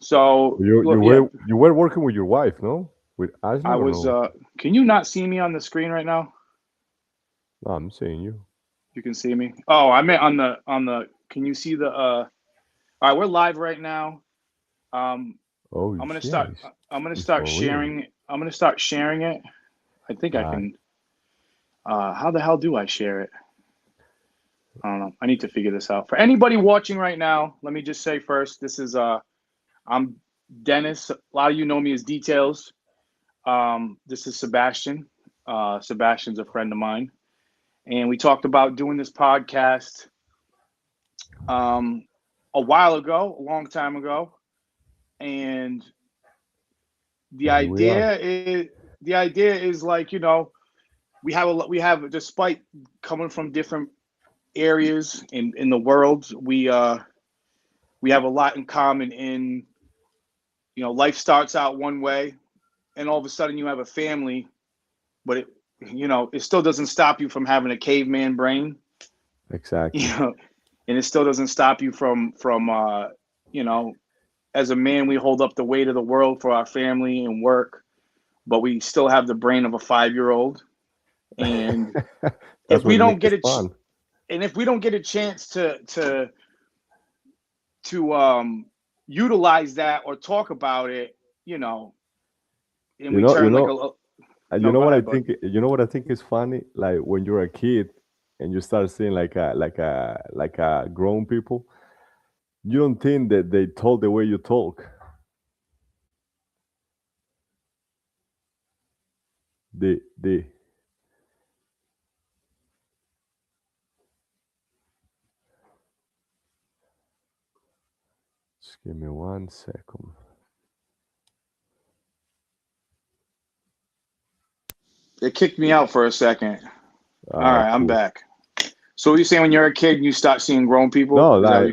So You look, yeah, you were working with your wife, no? With Ashley I or was. no? Can you not see me on the screen right now? No, I'm saying you. You can see me. Oh, I meant on the. Can you see the? All right, we're live right now. Um, Oh I'm gonna yeah, start. I'm gonna it's start for real. sharing. I'm gonna start sharing it. I think I Uh, can. How the hell do I share it? I don't know. I need to figure this out. For anybody watching right now, let me just say first, this is I'm Dennis. A lot of you know me as Details. This is Sebastian. Sebastian's a friend of mine, and we talked about doing this podcast um, a while ago, a long time ago, and the and here we are. idea is the idea is like we have despite coming from different areas in the world, we have a lot in common in life starts out one way, and all of a sudden you have a family, but it still doesn't stop you from having a caveman brain, you Exactly. know, and it still doesn't stop you from you know as a man we hold up the weight of the world for our family and work, but we still have the brain of a 5-year old. And if That's we what don't makes get it a ch- fun. and if we don't get a chance to utilize that or talk about it, you know, and You we know, you turn like know, a and you no, know go what I ahead, bud. think. You know what I think is funny. Like when you're a kid and you start seeing like a grown people, you don't think that they talk the way you talk. The Just give me 1 second. It kicked me out for a second. All right, I'm Cool. back. So what you saying, when you're a kid and you start seeing grown people? No, Is that what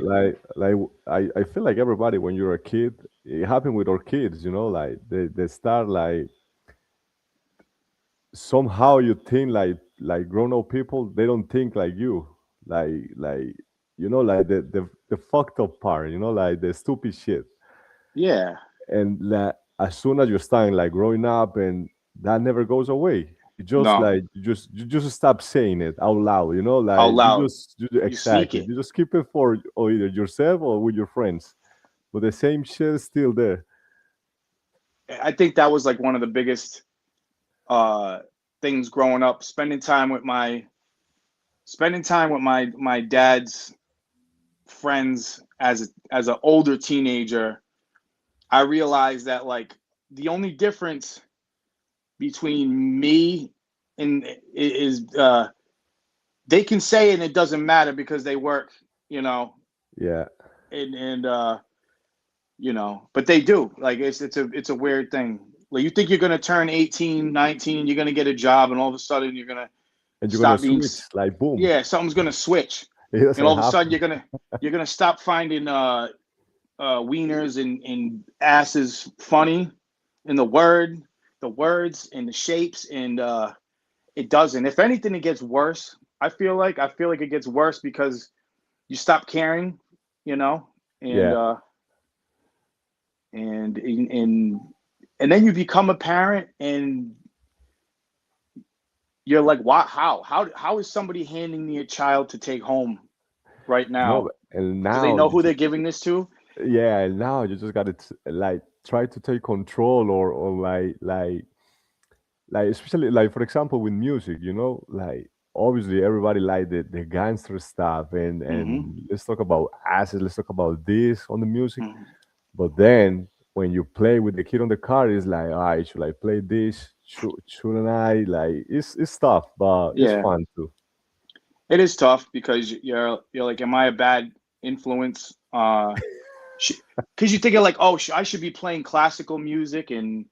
you? I feel like everybody when you're a kid, it happened with our kids, like they start like somehow you think like grown up people, they don't think like you. Like like the fucked up part, like the stupid shit. Yeah. And like as soon as you're starting like growing up and that never goes away. You just No. like you just stop saying it out loud, Out like loud. You sneak exactly. it. You just keep it for or either yourself or with your friends. But the same shit is still there. I think that was like one of the biggest uh things growing up, spending time with my dad's friends as an older teenager. I realized that like the only difference between me and is they can say it and it doesn't matter because they work, you know, Yeah. and but they do. Like it's a weird thing. Like you think you're gonna turn 18, 19, you're gonna get a job, and all of a sudden you're gonna And you're gonna stop being switch like boom. yeah, something's gonna switch, It and doesn't all of a sudden happen. you're gonna stop finding wieners and asses funny in the words and the shapes, and it doesn't. If anything, it gets worse. I feel like it gets worse because you stop caring, you know, and Yeah. uh, and and then you become a parent, and you're like, "Why? How is somebody handing me a child to take home right No, now? and Do they now know who they're giving this to?" yeah, and now you just gotta like try to take control or like especially like for example with music, like obviously everybody like the gangster stuff Mm-hmm. and let's talk about acid, let's talk about this on the music. Mm-hmm. But then when you play with the kid on the car, it's like, all right, should I play this? Shouldn't I? Like it's tough, but it's Yeah, fun too. it is tough because you're like, am I a bad influence? Because you think you're like, oh, I should be playing classical music and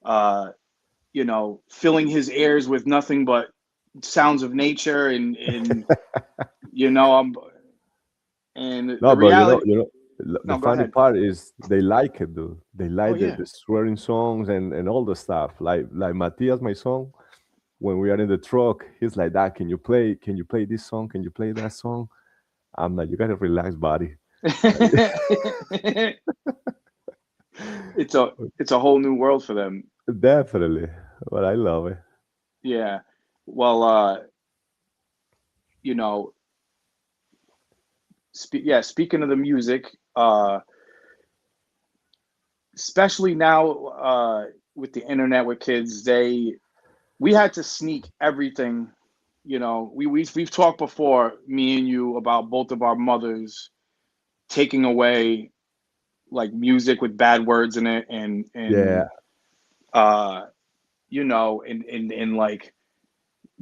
uh, filling his ears with nothing but sounds of nature, and you know, I'm and No, the but reality. the No, go funny ahead. part is they like it, dude. They Oh like the, yeah. the swearing songs and all the stuff. Like Matias, my son, when we are in the truck, he's like that. Can you play this song? Can you play that song? I'm like, you gotta relax, buddy. Like, it's a whole new world for them. Definitely, but I love it. Yeah. Well, you know, speaking of the music, especially now with the internet with kids, we had to sneak everything. We've talked before, me and you, about both of our mothers taking away like music with bad words in it, and Yeah, uh, and like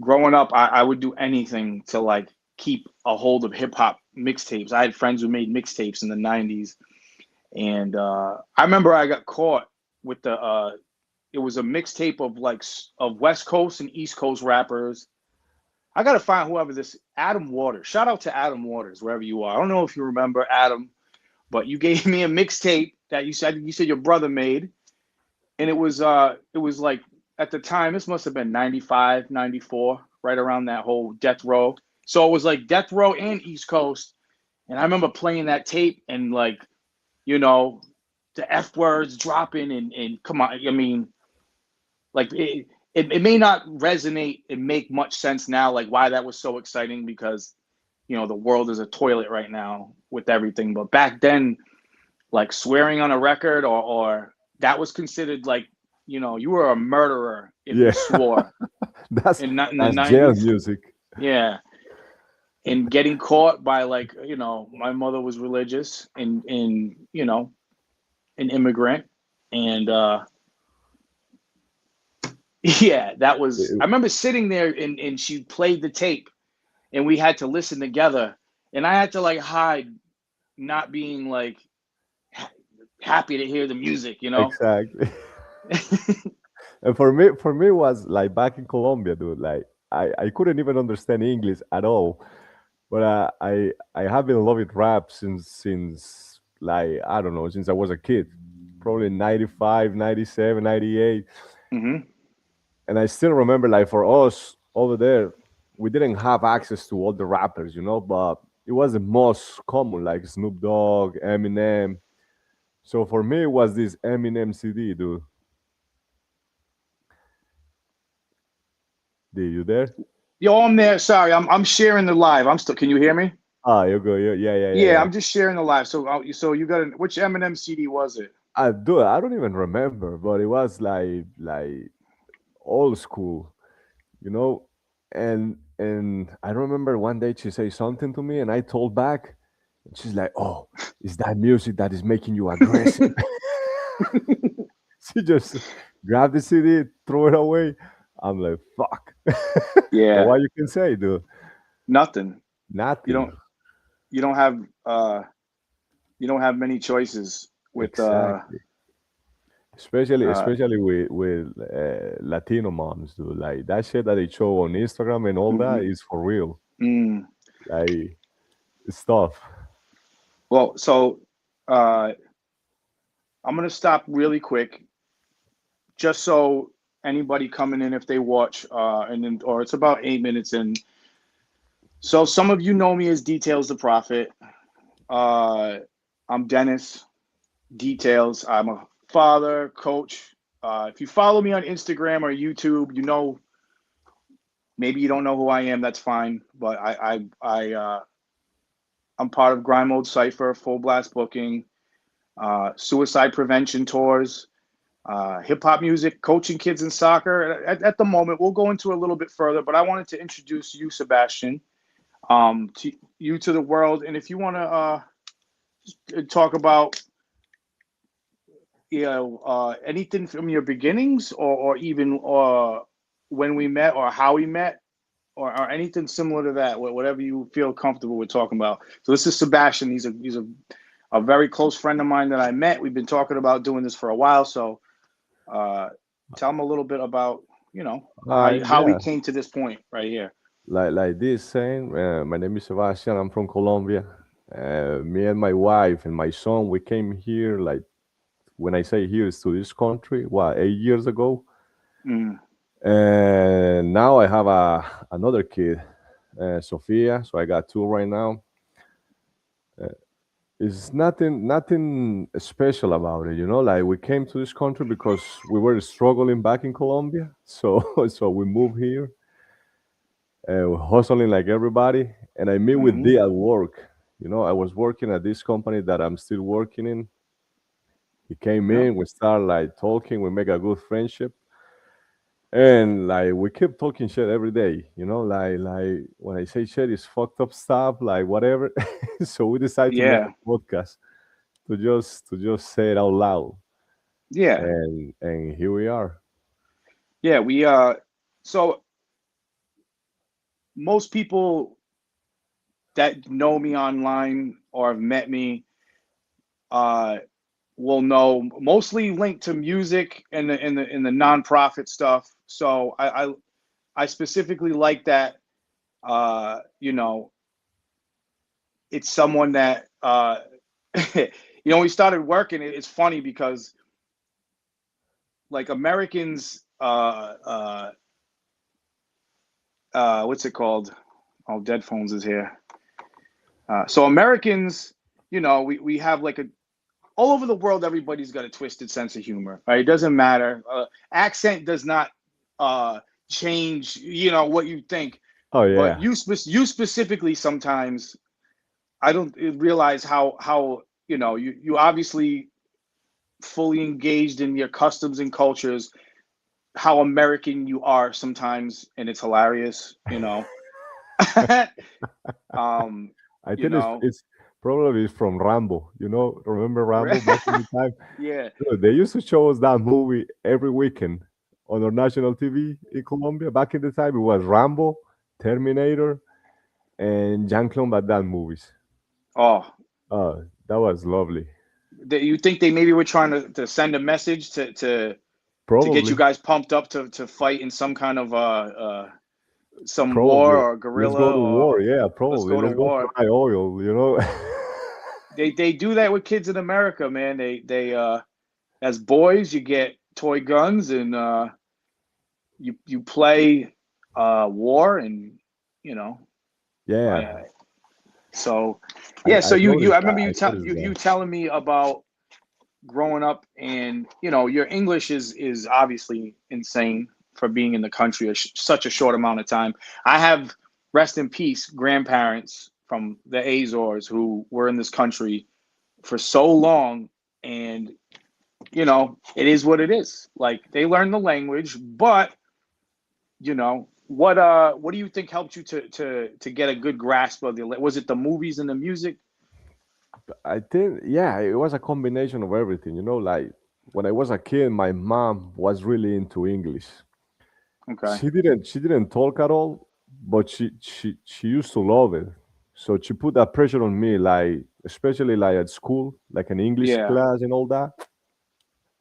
growing up, I would do anything to like keep a hold of hip hop mixtapes. I had friends who made mixtapes in the '90s, and I remember I got caught with the. It was a mixtape of of West Coast and East Coast rappers. I gotta find whoever this Adam Waters. Shout out to Adam Waters wherever you are. I don't know if you remember Adam, but you gave me a mixtape that you said your brother made, and it was like at the time this must have been 95, 94, right around that whole Death Row. So it was like Death Row and East Coast, and I remember playing that tape and like you know the F words dropping and come on, I mean like it may not resonate and make much sense now like why that was so exciting because the world is a toilet right now with everything, but back then like swearing on a record or that was considered like you were a murderer if you yeah. swore that's in the that's jail 90s. music. Yeah, and getting caught by like my mother was religious and an immigrant, and yeah, that was, I remember sitting there and she played the tape and we had to listen together, and I had to like hide not being like happy to hear the music. Exactly. And for me, it was like back in Colombia, dude. Like I couldn't even understand English at all. But I have been loving rap since like I don't know since I was a kid, probably 95, 97, 98. Hmm. And I still remember like for us over there, we didn't have access to all the rappers, but it was the most common like Snoop Dogg, Eminem. So for me, it was this Eminem CD, dude. Did you there? Yo, I'm there. Sorry, I'm sharing the live. I'm still. Can you hear me? Ah, you go. Yeah, yeah, yeah, yeah, Yeah, yeah. I'm just sharing the live. So you got which Eminem CD was it? I don't even remember, but it was like old school, you know. And I remember one day she said something to me, and I told back, and she's like, "Oh, is that music that is making you aggressive?" She just grabbed the CD, threw it away. I'm like, "Fuck." But Yeah, what you can say, dude? nothing. You Nothing. don't you don't have uh you don't have many choices with Exactly. Especially uh especially with Latino moms, dude. Like that shit that they show on Instagram and all that mhm. is for real. Mm. Like stuff. Well, so uh I'm gonna stop really quick just so anybody coming in if they watch and then or it's about 8 minutes in. So some of you know me as Details the Prophet. Uh I'm Dennis Details. I'm a father, coach. If you follow me on Instagram or YouTube, maybe you don't know who I am. That's fine. But I'm part of Grind Mode Cipher, Full Blast Booking, Suicide Prevention Tours, hip hop music, coaching kids in soccer. At the moment, we'll go into a little bit further, but I wanted to introduce you, Sebastian, to the world. And if you want to talk about anything from your beginnings or even when we met or how we met or anything similar to that, whatever you feel comfortable with talking about. So this is Sebastian. He's a very close friend of mine that I met. We've been talking about doing this for a while. So uh, tell him a little bit about how we Yeah. came to this point right here. Like this saying, my name is Sebastian. I'm from Colombia. Me and my wife and my son, we came here like when I say here is to this country, what, 8 years ago. Mm, And now I have another kid, Sophia. So I got two right now. It's nothing special about it, you know. Like we came to this country because we were struggling back in Colombia, so so we moved here, hustling like everybody. And I meet with Hmm. D at work. You know, I was working at this company that I'm still working in. He came Yeah. in, we start like talking, we make a good friendship, and like we keep talking shit every day. You know, like when I say shit, it's fucked up stuff, like whatever. So we decide to make Yeah. a podcast to just say it out loud, Yeah. and here we are. Yeah. So most people that know me online or have met me, uh, will know mostly linked to music and the nonprofit stuff. So I specifically like that. You know, it's someone that we started working. It's funny because like Americans, what's it called? Oh, Dead Phones is here. So Americans, we have like a all over the world. Everybody's got a twisted sense of humor, right? It doesn't matter. Accent does not uh, change, what you think. Oh But yeah, you specifically sometimes I don't realize how you obviously fully engaged in your customs and cultures, how American you are sometimes, and it's hilarious, um, I you think it's know, it's probably from Rambo. You know, remember Rambo back in the time? yeah. Dude, they used to show us that movie every weekend on our national TV in Colombia. Back in the time, it was Rambo, Terminator, and Jean-Claude Van Damme movies. Oh, That was lovely. you think they maybe were trying to send a message to get you Probably, guys pumped up to fight in some kind of some war probably. or Let's guerrilla go to or war. Yeah, let's probably. go to Let's go war. fry oil. You know. They do that with kids in America, man. They as boys you get toy guns and you play war and you know Yeah, I so I, yeah. So I you I noticed that. remember I noticed you that. telling me about growing up, and your English is obviously insane for being in the country such a short amount of time. I have, rest in peace, grandparents from the Azores who were in this country for so long, and it is what it is. Like they learn the language, but what do you think helped you to get a good grasp of the? Was it the movies and the music? I think, yeah, it was a combination of everything. You know, like when I was a kid, my mom was really into English. Okay. She didn't talk at all, but she used to love it. So she put that pressure on me, like especially like at school, like an English Yeah. class and all that.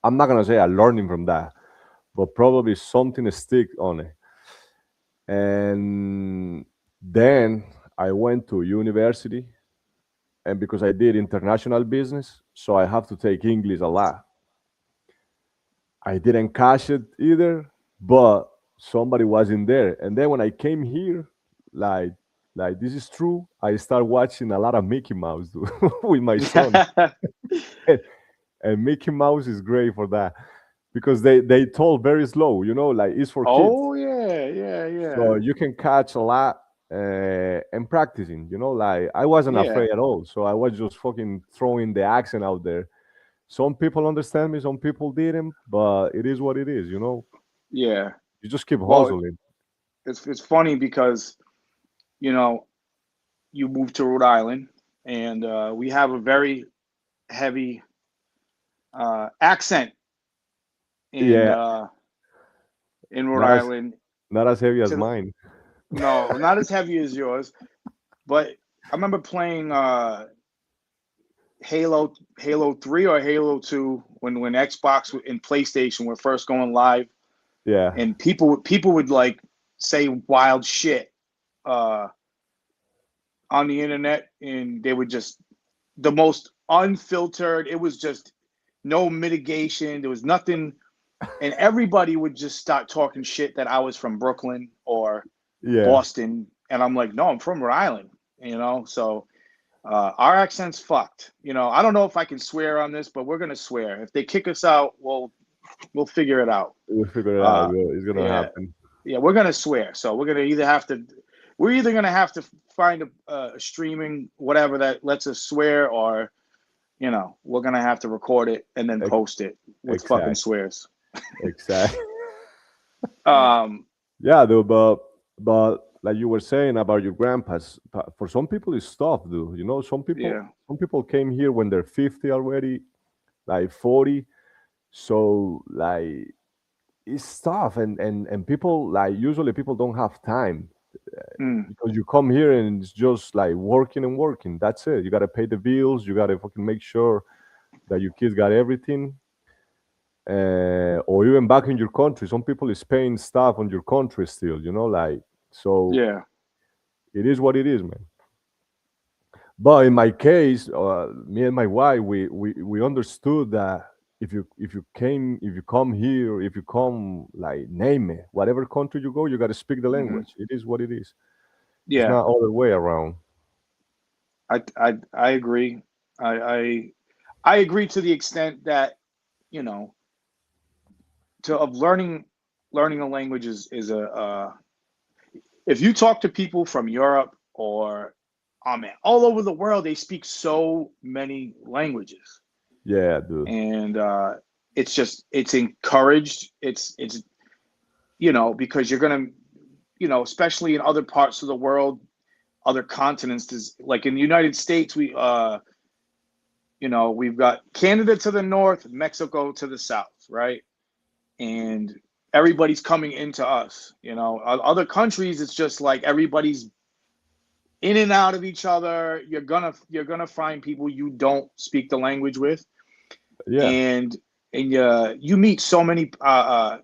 I'm not gonna say I learning from that, but probably something stick on it. And then I went to university, and because I did international business, so I have to take English a lot. I didn't catch it either, but somebody was in there. And then when I came here, like like this is true, I start watching a lot of Mickey Mouse dude, with my son. And Mickey Mouse is great for that because they told very slow, you know, like it's for kids. Oh yeah, yeah, So yeah, you can catch a lot and practicing, you know, like I wasn't yeah, afraid at all. So I was just fucking throwing the accent out there. Some people understand me, some people didn't, but it is what it is, you know. yeah. You just keep Well, hustling. it's funny because you know you moved to Rhode Island, and we have a very heavy accent in Yeah, uh, in Rhode not as Island. not as heavy as To mine. No, not as heavy as yours, but I remember playing Halo 3 or Halo 2 when Xbox and PlayStation were first going live, Yeah, and people would like say wild shit uh, on the internet, and they would just the most unfiltered. It was just no mitigation. There was nothing, and everybody would just start talking shit that I was from Brooklyn or yeah, Boston, and I'm like, no, I'm from Rhode Island. So Our accent's fucked. I don't know if I can swear on this, but we're gonna swear. If they kick us out, we'll figure it out. We'll figure it out. Uh, It's gonna yeah, happen. yeah, we're gonna swear. So we're either gonna have to find a streaming whatever that lets us swear, or we're gonna have to record it and then Ex- post it with fucking Exact, swears. exact. Um, Yeah, dude. But like you were saying about your grandpas, for some people it's tough, dude. You know, yeah, some people came here when they're 50 already, like 40. So like it's tough, and people like usually people don't have time mm, because you come here and it's just like working and working. That's it. You gotta pay the bills. You gotta fucking make sure that your kids got everything. Or even back in your country, some people is paying stuff on your country still. You know, like so. yeah, It is what it is, man. But in my case, me and my wife, we understood that if you come here, if you come like name it, whatever country you go, you got to speak the hmm language. It is what it is. It's yeah. not other way around. I agree. I, I I agree to the extent that you know to of learning a language is a if you talk to people from Europe or oh man, all over the world, they speak so many languages, Yeah, dude. and it's encouraged. It's because you're gonna especially in other parts of the world, other continents. Like in the United States, we've got Canada to the north, Mexico to the south, right? And everybody's coming into us. Other countries, it's just like everybody's in and out of each other. You're gonna find people you don't speak the language with, Yeah, and you meet so many. A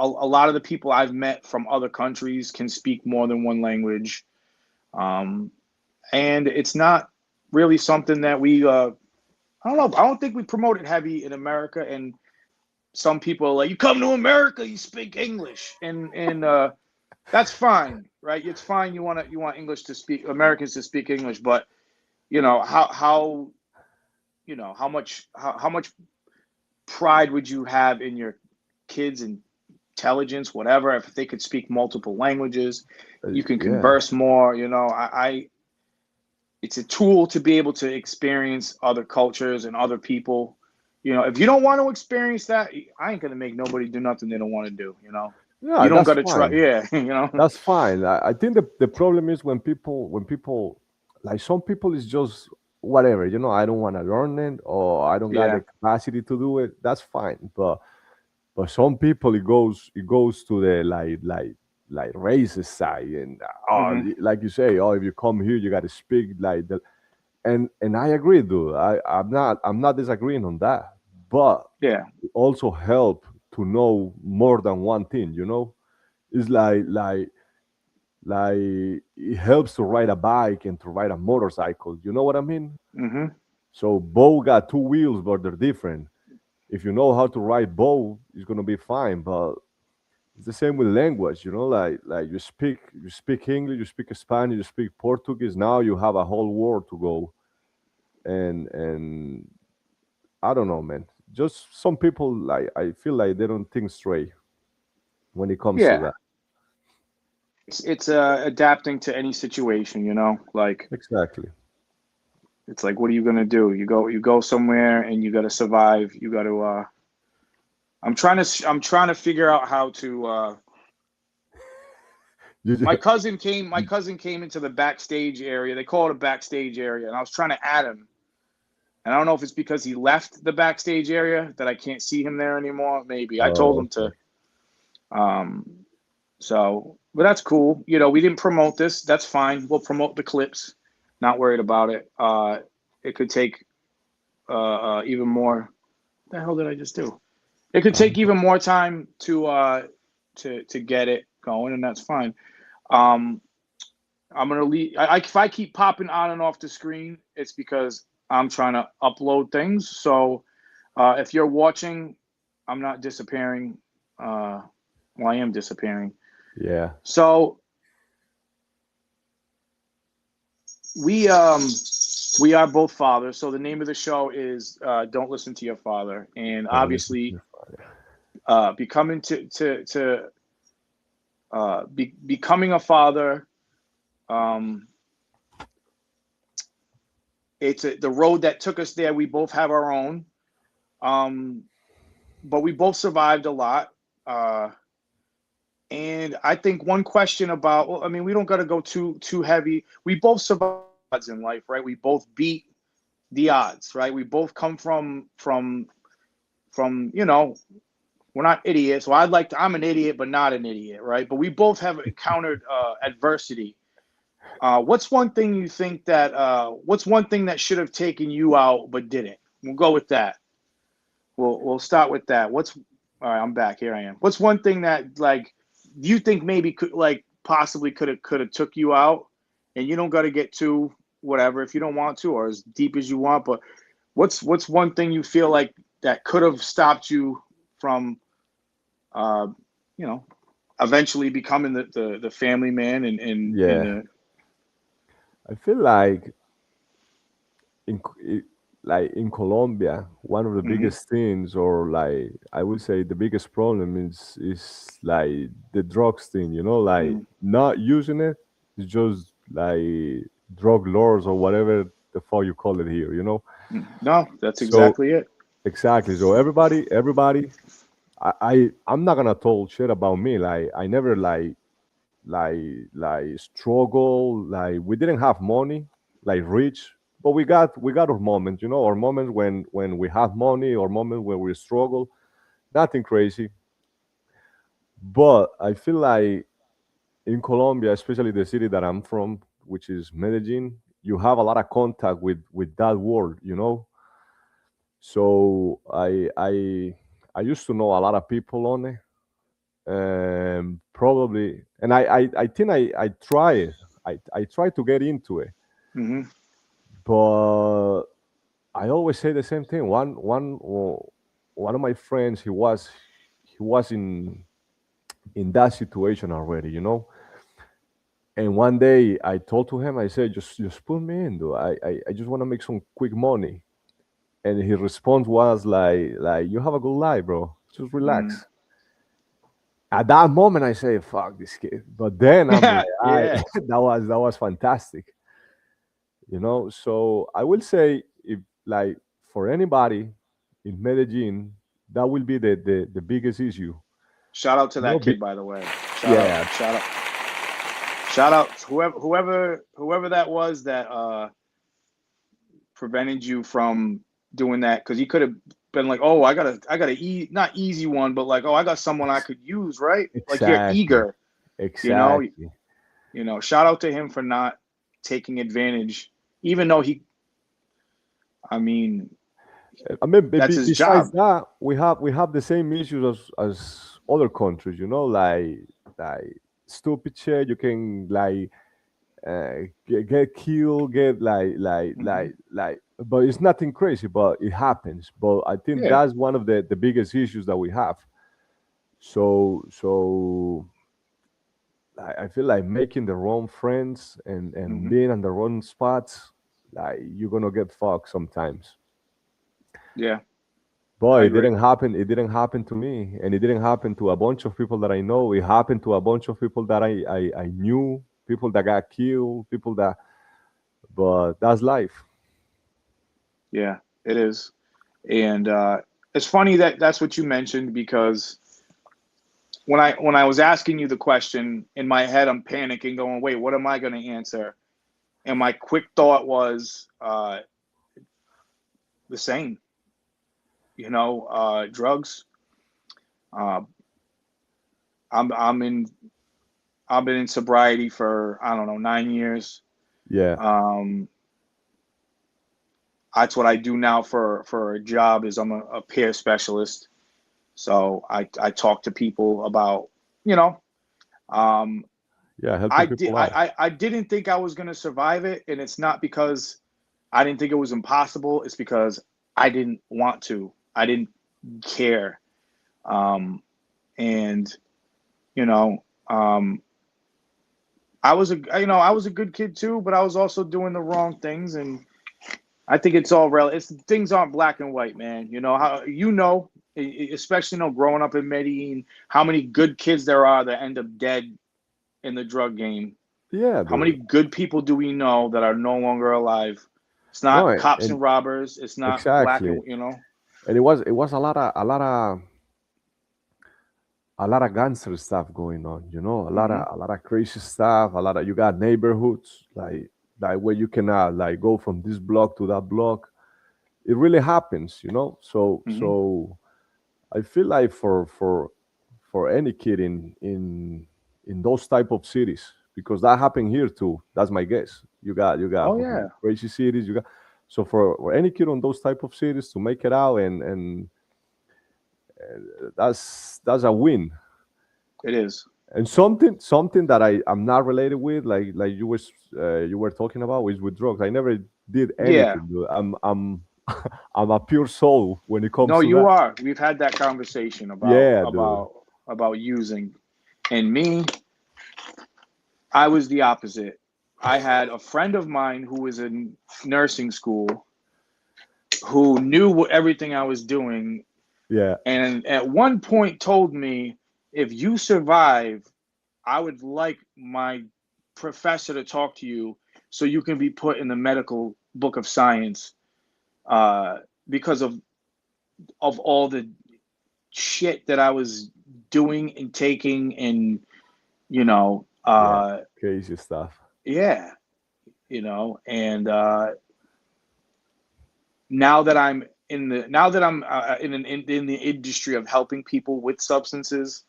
lot of the people I've met from other countries can speak more than one language, um, and it's not really something that we. I don't know. I don't think we promote it heavy in America, and some people are like, "You come to America, you speak English," and that's fine, right? It's fine. You want English to speak Americans to speak English, but how how much pride would you have in your kids' intelligence, whatever, if they could speak multiple languages? You can yeah, converse more. I it's a tool to be able to experience other cultures and other people. If you don't want to experience that, I ain't gonna make nobody do nothing they don't want to do. yeah. You don't That's got to try. fine. Yeah, That's fine. I think the problem is when people like some people is just whatever. You know, I don't want to learn it or I don't got yeah. the capacity to do it. That's fine. But some people it goes to the like racist side and Hmm. like you say, oh, if you come here you got to speak like the and I agree, dude. I'm not disagreeing on that, but Yeah. it also help to know more than one thing. You know, it's like it helps to ride a bike and to ride a motorcycle. You know what I mean? Hmm. So both got two wheels, but they're different. If you know how to ride both, it's gonna be fine. But it's the same with language, you know, like you speak English, you speak Spanish, you speak Portuguese. Now you have a whole world to go, and I don't know, man. Just some people like I feel like they don't think straight when it comes to Yeah. that. It's adapting to any situation. Like Exactly. it's like, what are you gonna do? You go somewhere and you got to survive. You got to. I'm trying to figure out how to. You My just, cousin came. My cousin came into the backstage area. They call it a backstage area, and I was trying to add him. And I don't know if it's because he left the backstage area that I can't see him there anymore. Maybe I told oh, him to. Um, but that's cool. We didn't promote this. That's fine. We'll promote the clips. Not worried about it. It could take even more. What the hell did I just do? It could take even more time to get it going, and that's fine. Um, I'm gonna leave. If I keep popping on and off the screen, it's because I'm trying to upload things. So if you're watching, I'm not disappearing. Well, I am disappearing. yeah. So we we are both fathers. So the name of the show is "Don't Listen to Your Father," and Don't listen to obviously, your father. becoming becoming a father. Um, the road that took us there. We both have our own, um, but we both survived a lot. Uh, and I think one question about, well, I mean, we don't got to go too heavy. We both survived odds in life, right? We both beat the odds, right? We both come from we're not idiots. Well, I'm an idiot, but not an idiot, right? But we both have encountered adversity. What's one thing you think that what's one thing that should have taken you out but didn't? We'll go with that. We'll start with that. What's all right? I'm back. Here I am. What's one thing that like you think maybe could like possibly could have took you out, and you don't got to get too whatever if you don't want to or as deep as you want. But what's one thing you feel like that could have stopped you from uh, you know eventually becoming the family man and Yeah, I feel like in like in Colombia, one of the hmm biggest things, or like I would say the biggest problem is like the drugs thing. You know, like hmm not using it. It's just like drug lords or whatever the fuck you call it here. You know. no, that's So exactly it. exactly. So everybody. I'm not gonna talk shit about me. Like I never like struggle. Like we didn't have money, like rich, but we got our moments. You know, our moments when we have money, or moments when we struggle. Nothing crazy, but I feel like in Colombia, especially the city that I'm from, which is Medellin, you have a lot of contact with that world. You know, so I used to know a lot of people on it. Probably, and I think I tried to get into it, hmm but I always say the same thing. One of my friends, he was in that situation already, you know. And one day I told to him, I said, just put me in, dude. I just want to make some quick money. And his response was like you have a good life, bro. Just mm relax. At that moment, I say, "Fuck this kid," but then I'm like, "I yeah. that was fantastic," you know. So I will say, if like for anybody in Medellin, that will be the biggest issue. Shout out to You know, that kid, by the way. yeah, Shout out to whoever that was that prevented you from doing that because he could have been like, oh, I got a not easy one, but like, oh, I got someone I could use, right? Like you're exactly, eager, you know, exactly. Shout out to him for not taking advantage, even though I mean, I mean, that's his besides job. that, we have the same issues as other countries. You know, like stupid shit. You can get killed, get hmm but it's nothing crazy, but it happens. But I think Yeah. that's one of the biggest issues that we have. So I feel like making the wrong friends and hmm being on the wrong spots, like you're gonna get fucked sometimes. Yeah. But I it agree. didn't happen. It didn't happen to me, and it didn't happen to a bunch of people that I know. It happened to a bunch of people that I knew, people that got killed, people that. But that's life. Yeah, it is. And it's funny that that's what you mentioned because when I was asking you the question in my head, I'm panicking, going, "Wait, what am I going to answer?" And my quick thought was the same. Drugs. Uh, I'm in. I've been in sobriety for I don't know 9 years. Yeah, Um, that's what I do now for a job. Is I'm a peer specialist. So I talk to people about you know um, yeah, helping people out. I didn't think I was gonna survive it, and it's not because I didn't think it was impossible. It's because I didn't want to. I didn't care. Um, and you know, um, I was I was a good kid too, but I was also doing the wrong things, and I think it's all real. It's things aren't black and white, man. You know how especially growing up in Medellin, how many good kids there are that end up dead in the drug game. Yeah, How many dude. good people do we know that are no longer alive? It's No, not cops and and robbers. It's not black exactly. and And it was a lot of gangster stuff going on, hmm a lot of crazy stuff, a lot of you got neighborhoods like where you can like go from this block to that block. It really happens. So hmm I feel like for any kid in those type of cities, because that happened here too. That's my guess. You got Oh fucking yeah, crazy cities. You got so for any kid on those type of cities to make it out, and that's a win. it is. And something that I'm not related with, like you were talking about, is with drugs. I never did Yeah. anything, dude. I'm I'm a pure soul when it comes No, to you that. are. We've had that conversation about Yeah, dude. using. And me, I was the opposite. I had a friend of mine who was in nursing school who knew everything I was doing, Yeah, and at one point told me, if you survive, I would like my professor to talk to you so you can be put in the medical book of science, uh, because of all the shit that I was doing and taking, and yeah, crazy stuff. yeah, and now that I'm in the industry of helping people with substances,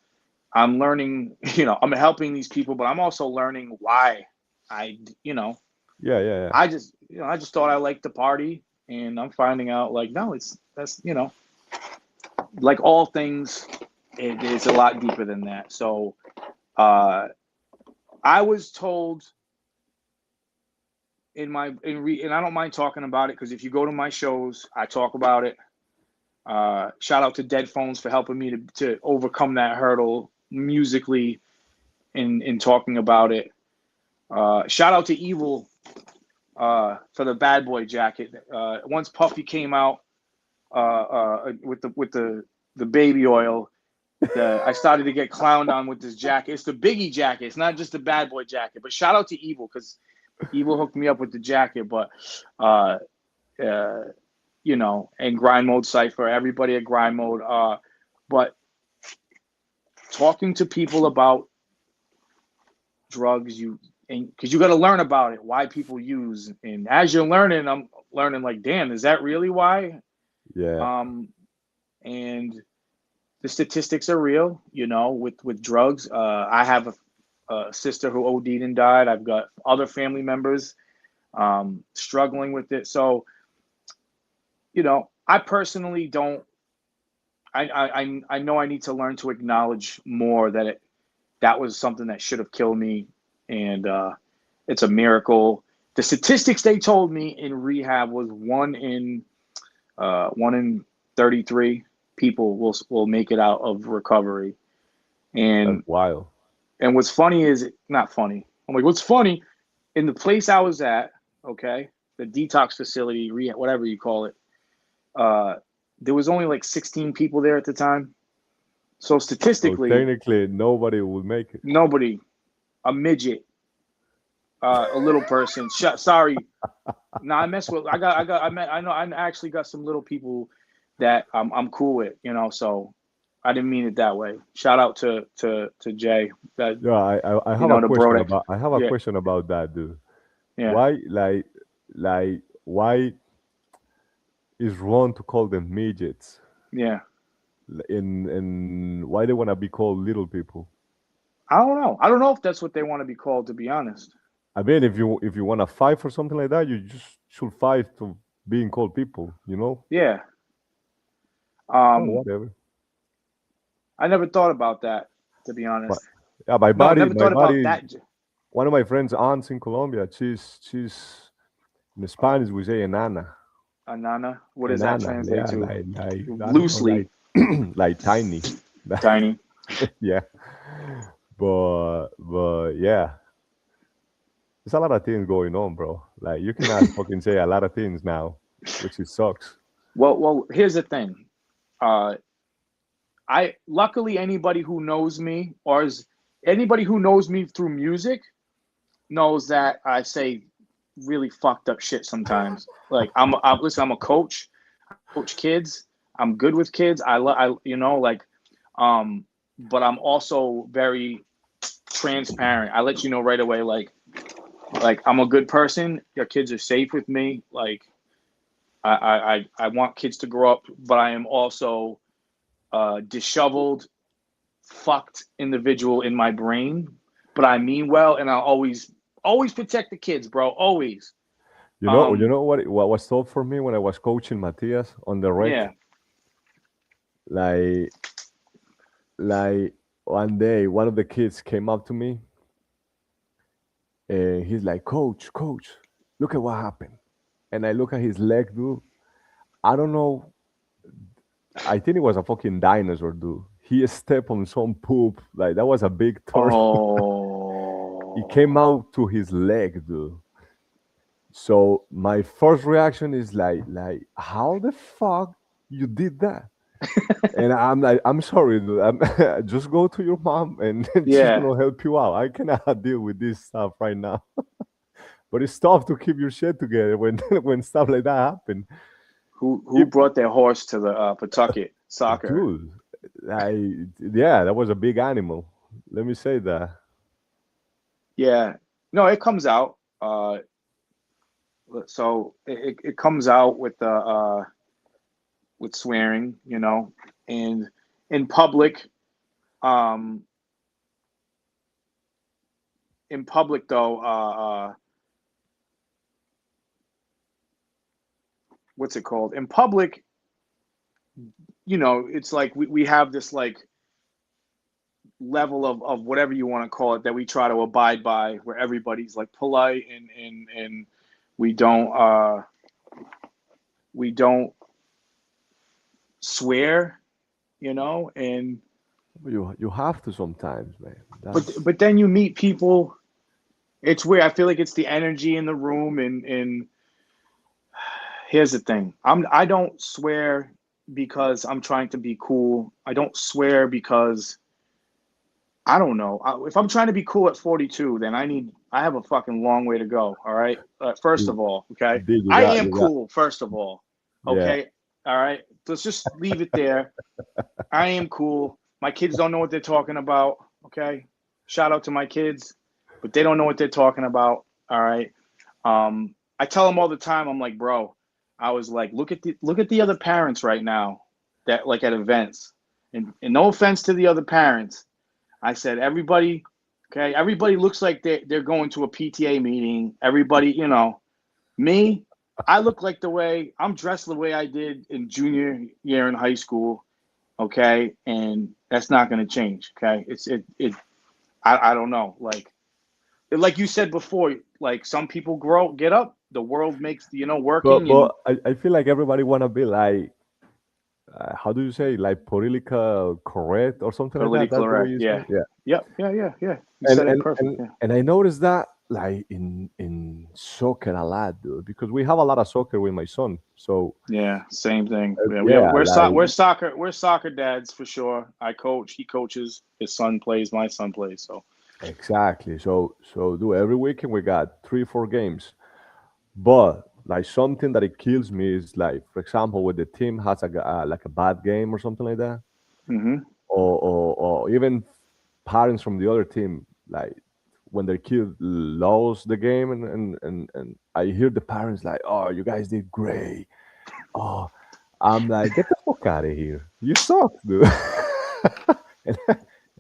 I'm learning. I'm helping these people, but I'm also learning why I you know Yeah, yeah, yeah, I just thought I liked the party, and I'm finding out like no, that's like all things, it's a lot deeper than that. So uh, I was told and I don't mind talking about it because if you go to my shows, I talk about it. Shout out to Dead Phones for helping me to overcome that hurdle musically in talking about it. Shout out to Evil for the Bad Boy jacket. Once Puffy came out with the baby oil, I started to get clowned on with this jacket. It's the Biggie jacket. It's not just the Bad Boy jacket. But shout out to Evil because Evil hooked me up with the jacket. But uh, uh, and Grind Mode Cipher, everybody at Grind Mode. But talking to people about drugs, because you got to learn about it, why people use, and as you're learning, I'm learning like, damn, is that really why? yeah. Um, and the statistics are real, with drugs. I have a sister who OD'd and died. I've got other family members struggling with it. So, I personally don't. I know I need to learn to acknowledge more that that was something that should have killed me, and it's a miracle. The statistics they told me in rehab was one in 33 people will make it out of recovery. That's And wild. what's funny is not funny. I'm like, what's funny in the place I was at? Okay, the detox facility, rehab, whatever you call it. Uh, there was only like 16 people there at the time. So So statistically, technically, nobody would make it. nobody, a midget, a little person. Sorry, no, I mess with. I know. I actually got some little people that I'm cool with. So I didn't mean it that way. Shout out to Jay. That Yeah, I have a the question Brodeck. about I have a Yeah, question about that, dude. yeah, Why, why is wrong to call them midgets? yeah. In why they want to be called little people? I don't know. I don't know if that's what they want to be called. To be honest. I mean, if you want to fight for something like that, you just should fight to being called people. Yeah. Oh, Um. whatever. I never thought about that. To be But honest. yeah, my No, buddy, never my thought about buddy, that. one of my friends' aunts in Colombia. She's in Spanish we say enana, Anana. What does that enana. translate Yeah, to? like I don't know, Loosely. like like tiny. Tiny. Yeah, but yeah. there's a lot of things going on, bro. Like you cannot fucking say a lot of things now, which it sucks. Well, here's the thing. Uh, I luckily anybody who knows me or is anybody who knows me through music knows that I say really fucked up shit sometimes. Like listen, I'm a coach. I coach kids. I'm good with kids. Like, um, but I'm also very transparent. I let you know right away, like I'm a good person. Your kids are safe with me. Like, I want kids to grow up, but I am also disheveled, fucked individual in my brain. But I mean well, and I'll always protect the kids, bro. Always. You Um, know what was tough for me when I was coaching Matias on the rec? yeah. Like like one day one of the kids came up to me and he's like, coach, look at what happened. And I look at his leg, dude. I don't know. I think it was a fucking dinosaur, dude. He stepped on some poop. Like that was a big turtle. It came Oh. out to his leg, dude. So my first reaction is like, how the fuck you did that? And I'm like, I'm sorry, dude. Just go to your mom and she's Yeah. gonna help you out. I cannot deal with this stuff right now. But it's tough to keep your shit together when when stuff like that happen. Who If, brought their horse to the Pawtucket soccer? dude, yeah, that was a big animal. Let me say that. Yeah. No, it comes out. So it comes out with swearing, and in public. Um, in public though, what's it called? In public, it's like we have this like level of whatever you want to call it that we try to abide by, where everybody's like polite and we don't swear, and You have to sometimes, man. but That's but then you meet people. It's weird. I feel like it's the energy in the room, and here's the thing. I don't swear because I'm trying to be cool. I don't swear because I don't know. If I'm trying to be cool at 42, then I have a fucking long way to go. All right. First of all, okay, big. I am You got, cool. First of all, yeah. okay. All right. Let's just leave it there. I am cool. My kids don't know what they're talking about. Okay. Shout out to my kids, but they don't know what they're talking about. All right. I tell them all the time. I'm like, bro. I was like, look at the other parents right now that like at events, and no offense to the other parents. I said, everybody, okay, everybody looks like they're going to a PTA meeting. Everybody, me, I look like I'm dressed the way I did in junior year in high school, okay, and that's not going to change, okay. I don't know, like you said before, like some people get up, the world makes But working and but I feel like everybody wanna be like, how do you say, like political correct or something like that? politically That's the way correct. you say Yeah, it? Yeah. yep, yeah. You And said it and perfect. and Yeah, and I noticed that like in soccer a lot, dude, because we have a lot of soccer with my son. So yeah, same thing. Yeah, yeah, we're like soccer dads for sure. I coach, he coaches, his son plays, my son plays. So exactly. So do every weekend we got 3 4 games. But like something that it kills me is like, for example, when the team has like a bad game or something like that, hmm or even parents from the other team, like when their kid lost the game, and I hear the parents like, "Oh, you guys did great." Oh, I'm like, "Get the fuck out of here! You suck, dude." and,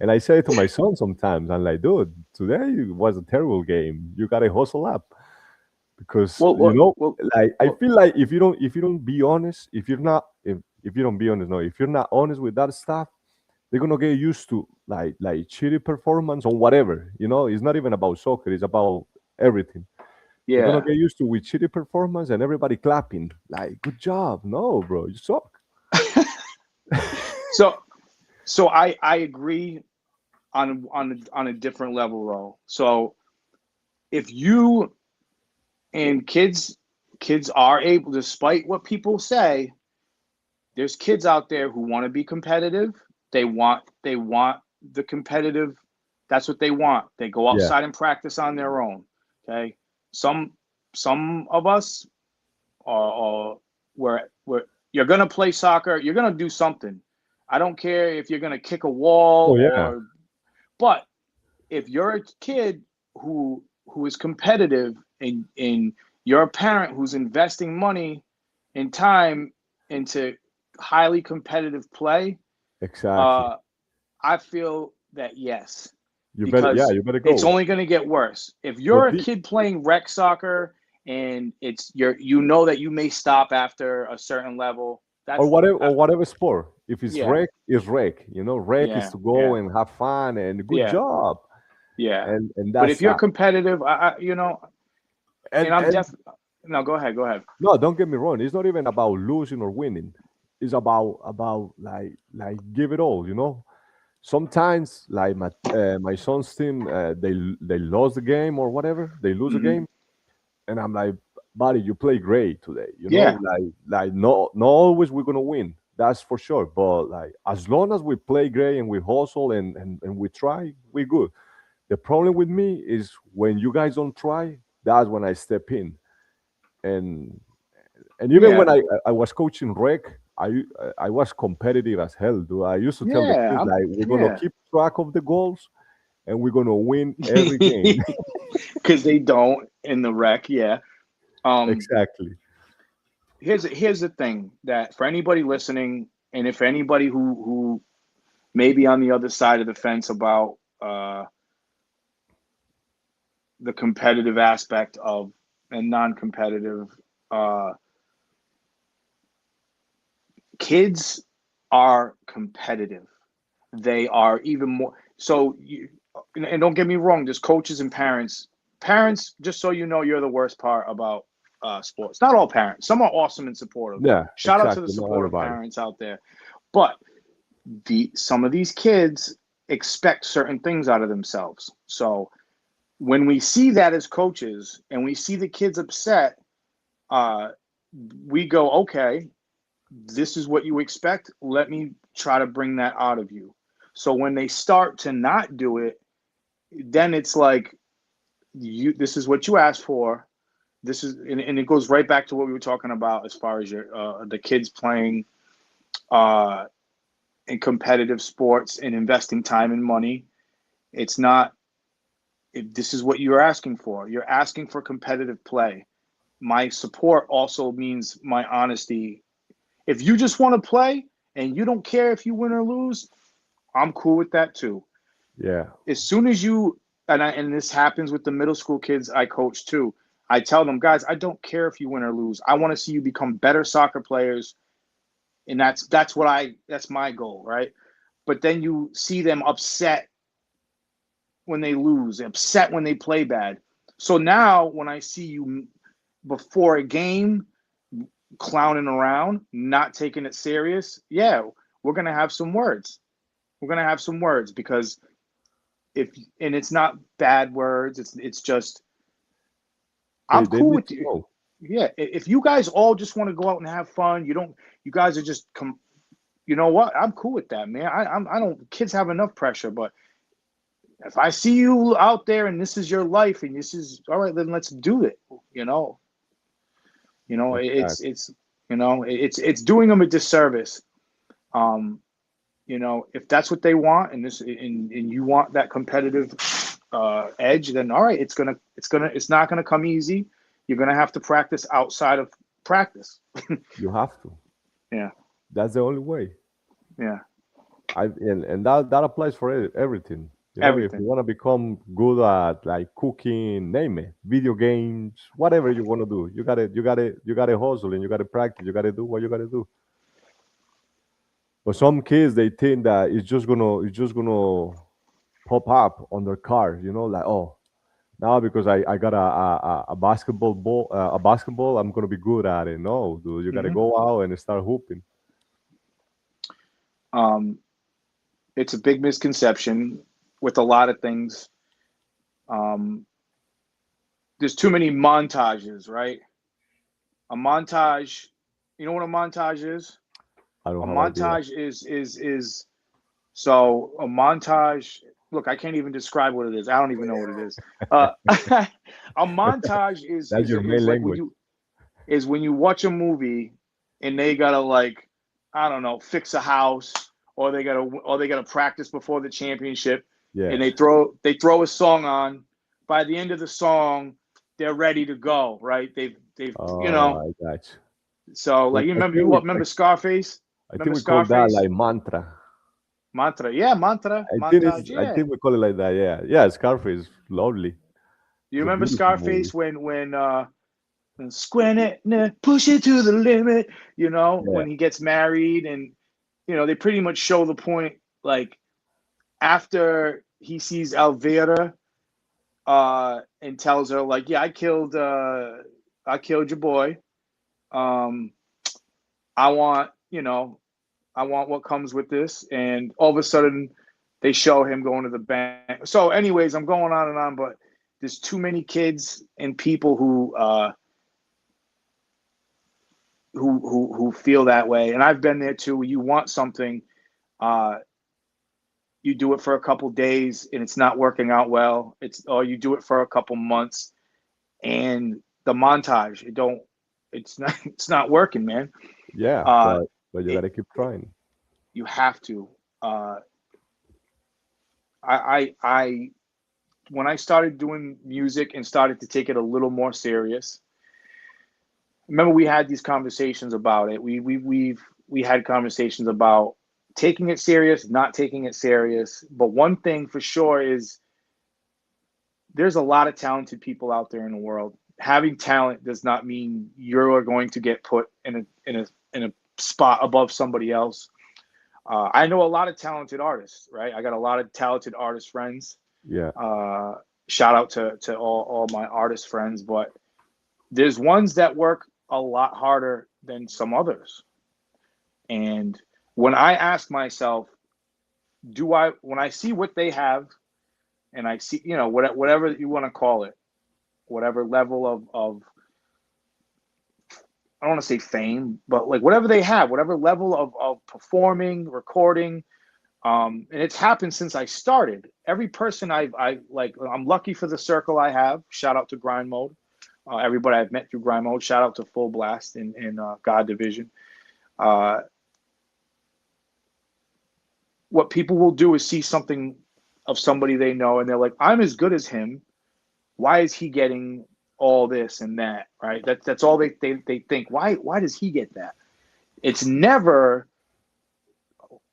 and I say it to my son sometimes. I'm like, "Dude, today was a terrible game. You gotta hustle up." Because well, well, well, like I well, feel like if you don't be honest, if you don't be honest, no, if you're not honest with that stuff, they're gonna get used to like shitty performance or whatever. It's not even about soccer; it's about everything. They're gonna yeah. get used to with shitty performance and everybody clapping like, "Good job!" No, bro, you suck. So I agree on a different level though. So if you and kids are able, despite what people say, there's kids out there who want to be competitive. They want the competitive. That's what they want. They go Yeah, outside and practice on their own. Okay. Some some of us are where you're gonna play soccer. You're gonna do something. I don't care if you're gonna kick a wall oh yeah, or, but if you're a kid who is competitive and you're a parent who's investing money and time into highly competitive play, exactly. uh, I feel that yes, You better, yeah, because you better it's go. only going to get worse. If you're But a the, kid playing rec soccer and you know that you may stop after a certain level, that's or whatever sport. If it's yeah, rec, it's rec. Rec is yeah, to go yeah, and have fun and good yeah, job. yeah. And But if that's you're competitive, and I'm and def. No, go ahead, go ahead. no, don't get me wrong. It's not even about losing or winning. It's about like give it all. Sometimes like my son's team, they lost the game or whatever. They lose the Hmm. game, and I'm like, buddy, you play great today. Yeah, Like not always we're gonna win. That's for sure. But like as long as we play great and we hustle and we try, we good. The problem with me is when you guys don't try, that's when I step in. And and even when yeah, I was coaching rec, I was competitive as hell, dude. I used to tell the yeah, kids like we're gonna yeah. keep track of the goals and we're gonna win every game. Because they don't in the rec. Yeah. Um. Exactly. Here's the thing that for anybody listening, and if anybody who may be on the other side of the fence about the competitive aspect of and non-competitive, uh, kids are competitive. They are even more so. And don't get me wrong, there's coaches and parents. Parents, just so you know, you're the worst part about sports. Not all parents. Some are awesome and supportive. Yeah, Shout out to the exactly. Not supportive everybody. parents out there. But some of these kids expect certain things out of themselves. So when we see that as coaches and we see the kids upset, uh, we go, okay, this is what you expect. Let me try to bring that out of you. So when they start to not do it, then it's like you. This is what you asked for. This is, and it goes right back to what we were talking about as far as your the kids playing uh, in competitive sports and investing time and money. It's not. This is what you're asking for. You're asking for competitive play. My support also means my honesty. If you just want to play and you don't care if you win or lose, I'm cool with that too. Yeah, As soon as you and this happens with the middle school kids I coach too. I tell them, guys, I don't care if you win or lose. I want to see you become better soccer players, and that's my goal, right? But then you see them upset when they lose, upset when they play bad. So now when I see you before a game clowning around, not taking it serious, yeah, we're gonna have some words. We're gonna have some words because if and it's not bad words. It's just I'm they cool need with to you. know. Yeah, if you guys all just want to go out and have fun, you don't. You guys are just come. You know what? I'm cool with that, man. I don't. Kids have enough pressure, but if I see you out there and this is your life and this is all right, then let's do it. You know, Exactly. it's doing them a disservice. Um, if that's what they want and you want that competitive edge, then all right, it's not gonna come easy. You're gonna have to practice outside of practice. You have to. Yeah, That's the only way. yeah, And that applies for everything. If you everything. want to become good at like cooking, name it, video games, whatever you want to do, you gotta hustle and you gotta practice. You gotta do what you gotta do. But some kids they think that it's just gonna pop up on their car. Like, oh, now because I got a basketball ball, I'm gonna be good at it. No, dude, you gotta Hmm. go out and start hooping. Um, it's a big misconception with a lot of things. Um, there's too many montages, right? A montage, you know what a montage is? I don't A have idea. montage is so a montage. Look, I can't even describe what it is. I don't even know what it is. A montage That's your is main like language. when you watch a movie and they gotta like, I don't know, fix a house, or they gotta practice before the championship, and Yes. they throw a song on. By the end of the song, they're ready to go, right? They've you Oh, know. I got you. So like But you remember, you what, remember Scarface? I think Remember we call that Scarface? like mantra. Mantra, yeah, mantra, montage, I yeah. think we call it like that. Yeah, yeah. Scarface, lovely. You It's a remember beautiful movie. Scarface when squint it, push it to the limit, Yeah, when he gets married, and they pretty much show the point, like, after he sees Elvira, and tells her, like, yeah, I killed your boy. Um, I want, I want what comes with this, and all of a sudden they show him going to the bank. So, anyways, I'm going on and on, but there's too many kids and people who feel that way, and I've been there too. You want something, uh, you do it for a couple days, and it's not working out well. Or you do it for a couple months, and the montage, it's not it's not working, man. yeah. Uh, But you it, gotta keep trying. you have to. Uh, I when I started doing music and started to take it a little more serious. Remember, we had these conversations about it. We had conversations about taking it serious, not taking it serious. But one thing for sure is there's a lot of talented people out there in the world. Having talent does not mean you're going to get put in a spot above somebody else. I know a lot of talented artists, right? I got a lot of talented artist friends. Yeah, Uh, Shout out to all my artist friends, but there's ones that work a lot harder than some others. And when I ask myself, when I see what they have, and I see, whatever you want to call it, whatever level of I don't want to say fame, but like whatever they have, whatever level of performing, recording, and it's happened since I started. Every person I like, I'm lucky for the circle I have. Shout out to Grind Mode. Everybody I've met through Grind Mode. Shout out to Full Blast in God Division. Uh, what people will do is see something of somebody they know, and they're like, "I'm as good as him. Why is he getting all this and that?" Right? That's all they think. Why does he get that? It's never.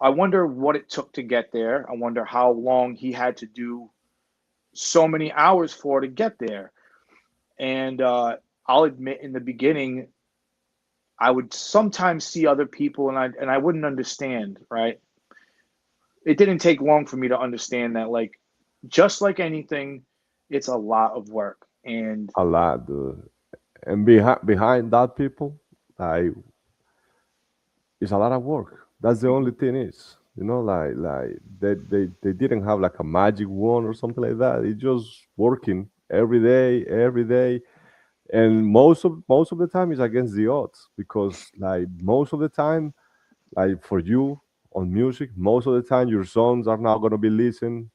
I wonder what it took to get there. I wonder how long he had to do so many hours for to get there. And I'll admit, in the beginning, I would sometimes see other people, and I wouldn't understand. Right? It didn't take long for me to understand that, like, just like anything, it's a lot of work. And a lot, dude. And behind that, people, like, it's a lot of work. That's the only mhm, thing is, like they didn't have like a magic wand or something like that. It's just working every day, and most of the time is against the odds because like most of the time, like for you on music, most of the time your songs are not gonna be listened.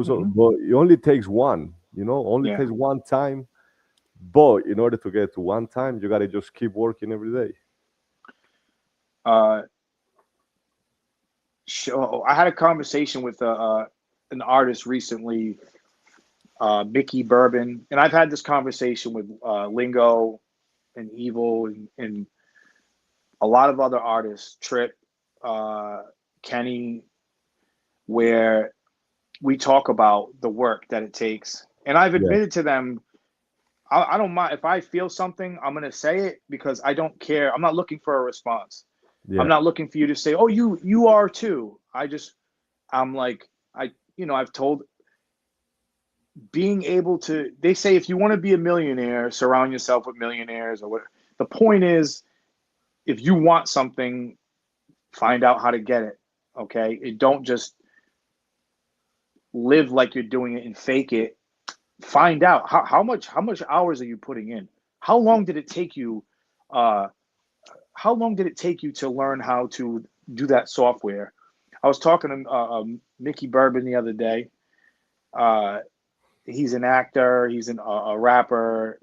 mhm, But it only takes one, only yeah. takes one time. But in order to get to one time, you gotta just keep working every day. Uh, I had a conversation with an artist recently, Mickey Bourbon, and I've had this conversation with Lingo and Evil and a lot of other artists, Trip, uh, Kenny, where we talk about the work that it takes. And I've Yeah, admitted to them, I don't mind if I feel something, I'm gonna say it because I don't care. I'm not looking for a response. I'm yeah, not looking for you to say, "Oh, you are too." I'm like, I've told, being able to. They say if you want to be a millionaire, surround yourself with millionaires or what. The point is, if you want something, find out how to get it. Okay, don't just live like you're doing it and fake it. find out how much hours are you putting in? How long did it take you? Uh, how long did it take you to learn how to do that software? I was talking to Mickey Bourbon the other day. Uh, he's an actor. He's a rapper,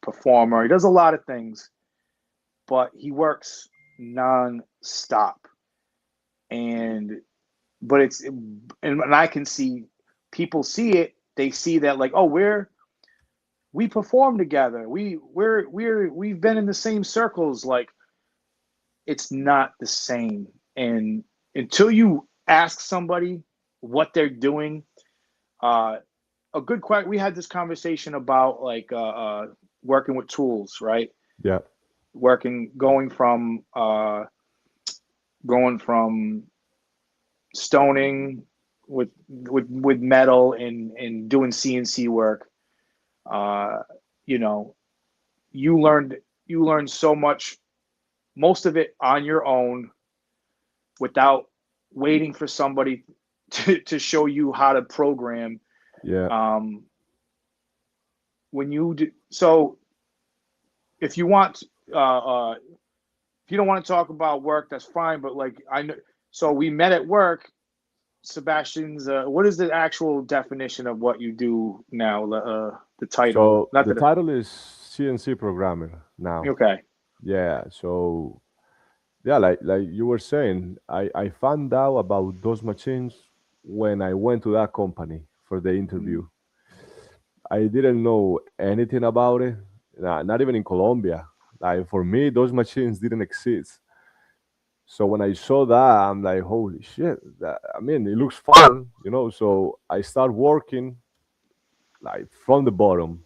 performer. He does a lot of things, but he works non-stop. And but and I can see people see it. They see that like, oh, we perform together. We've been in the same circles. Like it's not the same. And until you ask somebody what they're doing, uh, a good question. We had this conversation about like working with tools, right? Yeah. Working, going from stoning with metal and doing CNC work. Uh, you know, you learned so much, most of it on your own, without waiting for somebody to show you how to program. Yeah. Um, when you do, so if you want, if you don't want to talk about work, that's fine. But like I know, so we met at work. Sebastian's. What is the actual definition of what you do now? The title, So not the that. title is CNC programmer now. Okay. Yeah. So yeah, like you were saying, I found out about those machines when I went to that company for the Mm. interview. I didn't know anything about it, not even in Colombia. Like for me, those machines didn't exist. So when I saw that, I'm like, holy shit! I mean, it looks fun, you know. So I start working like from the bottom,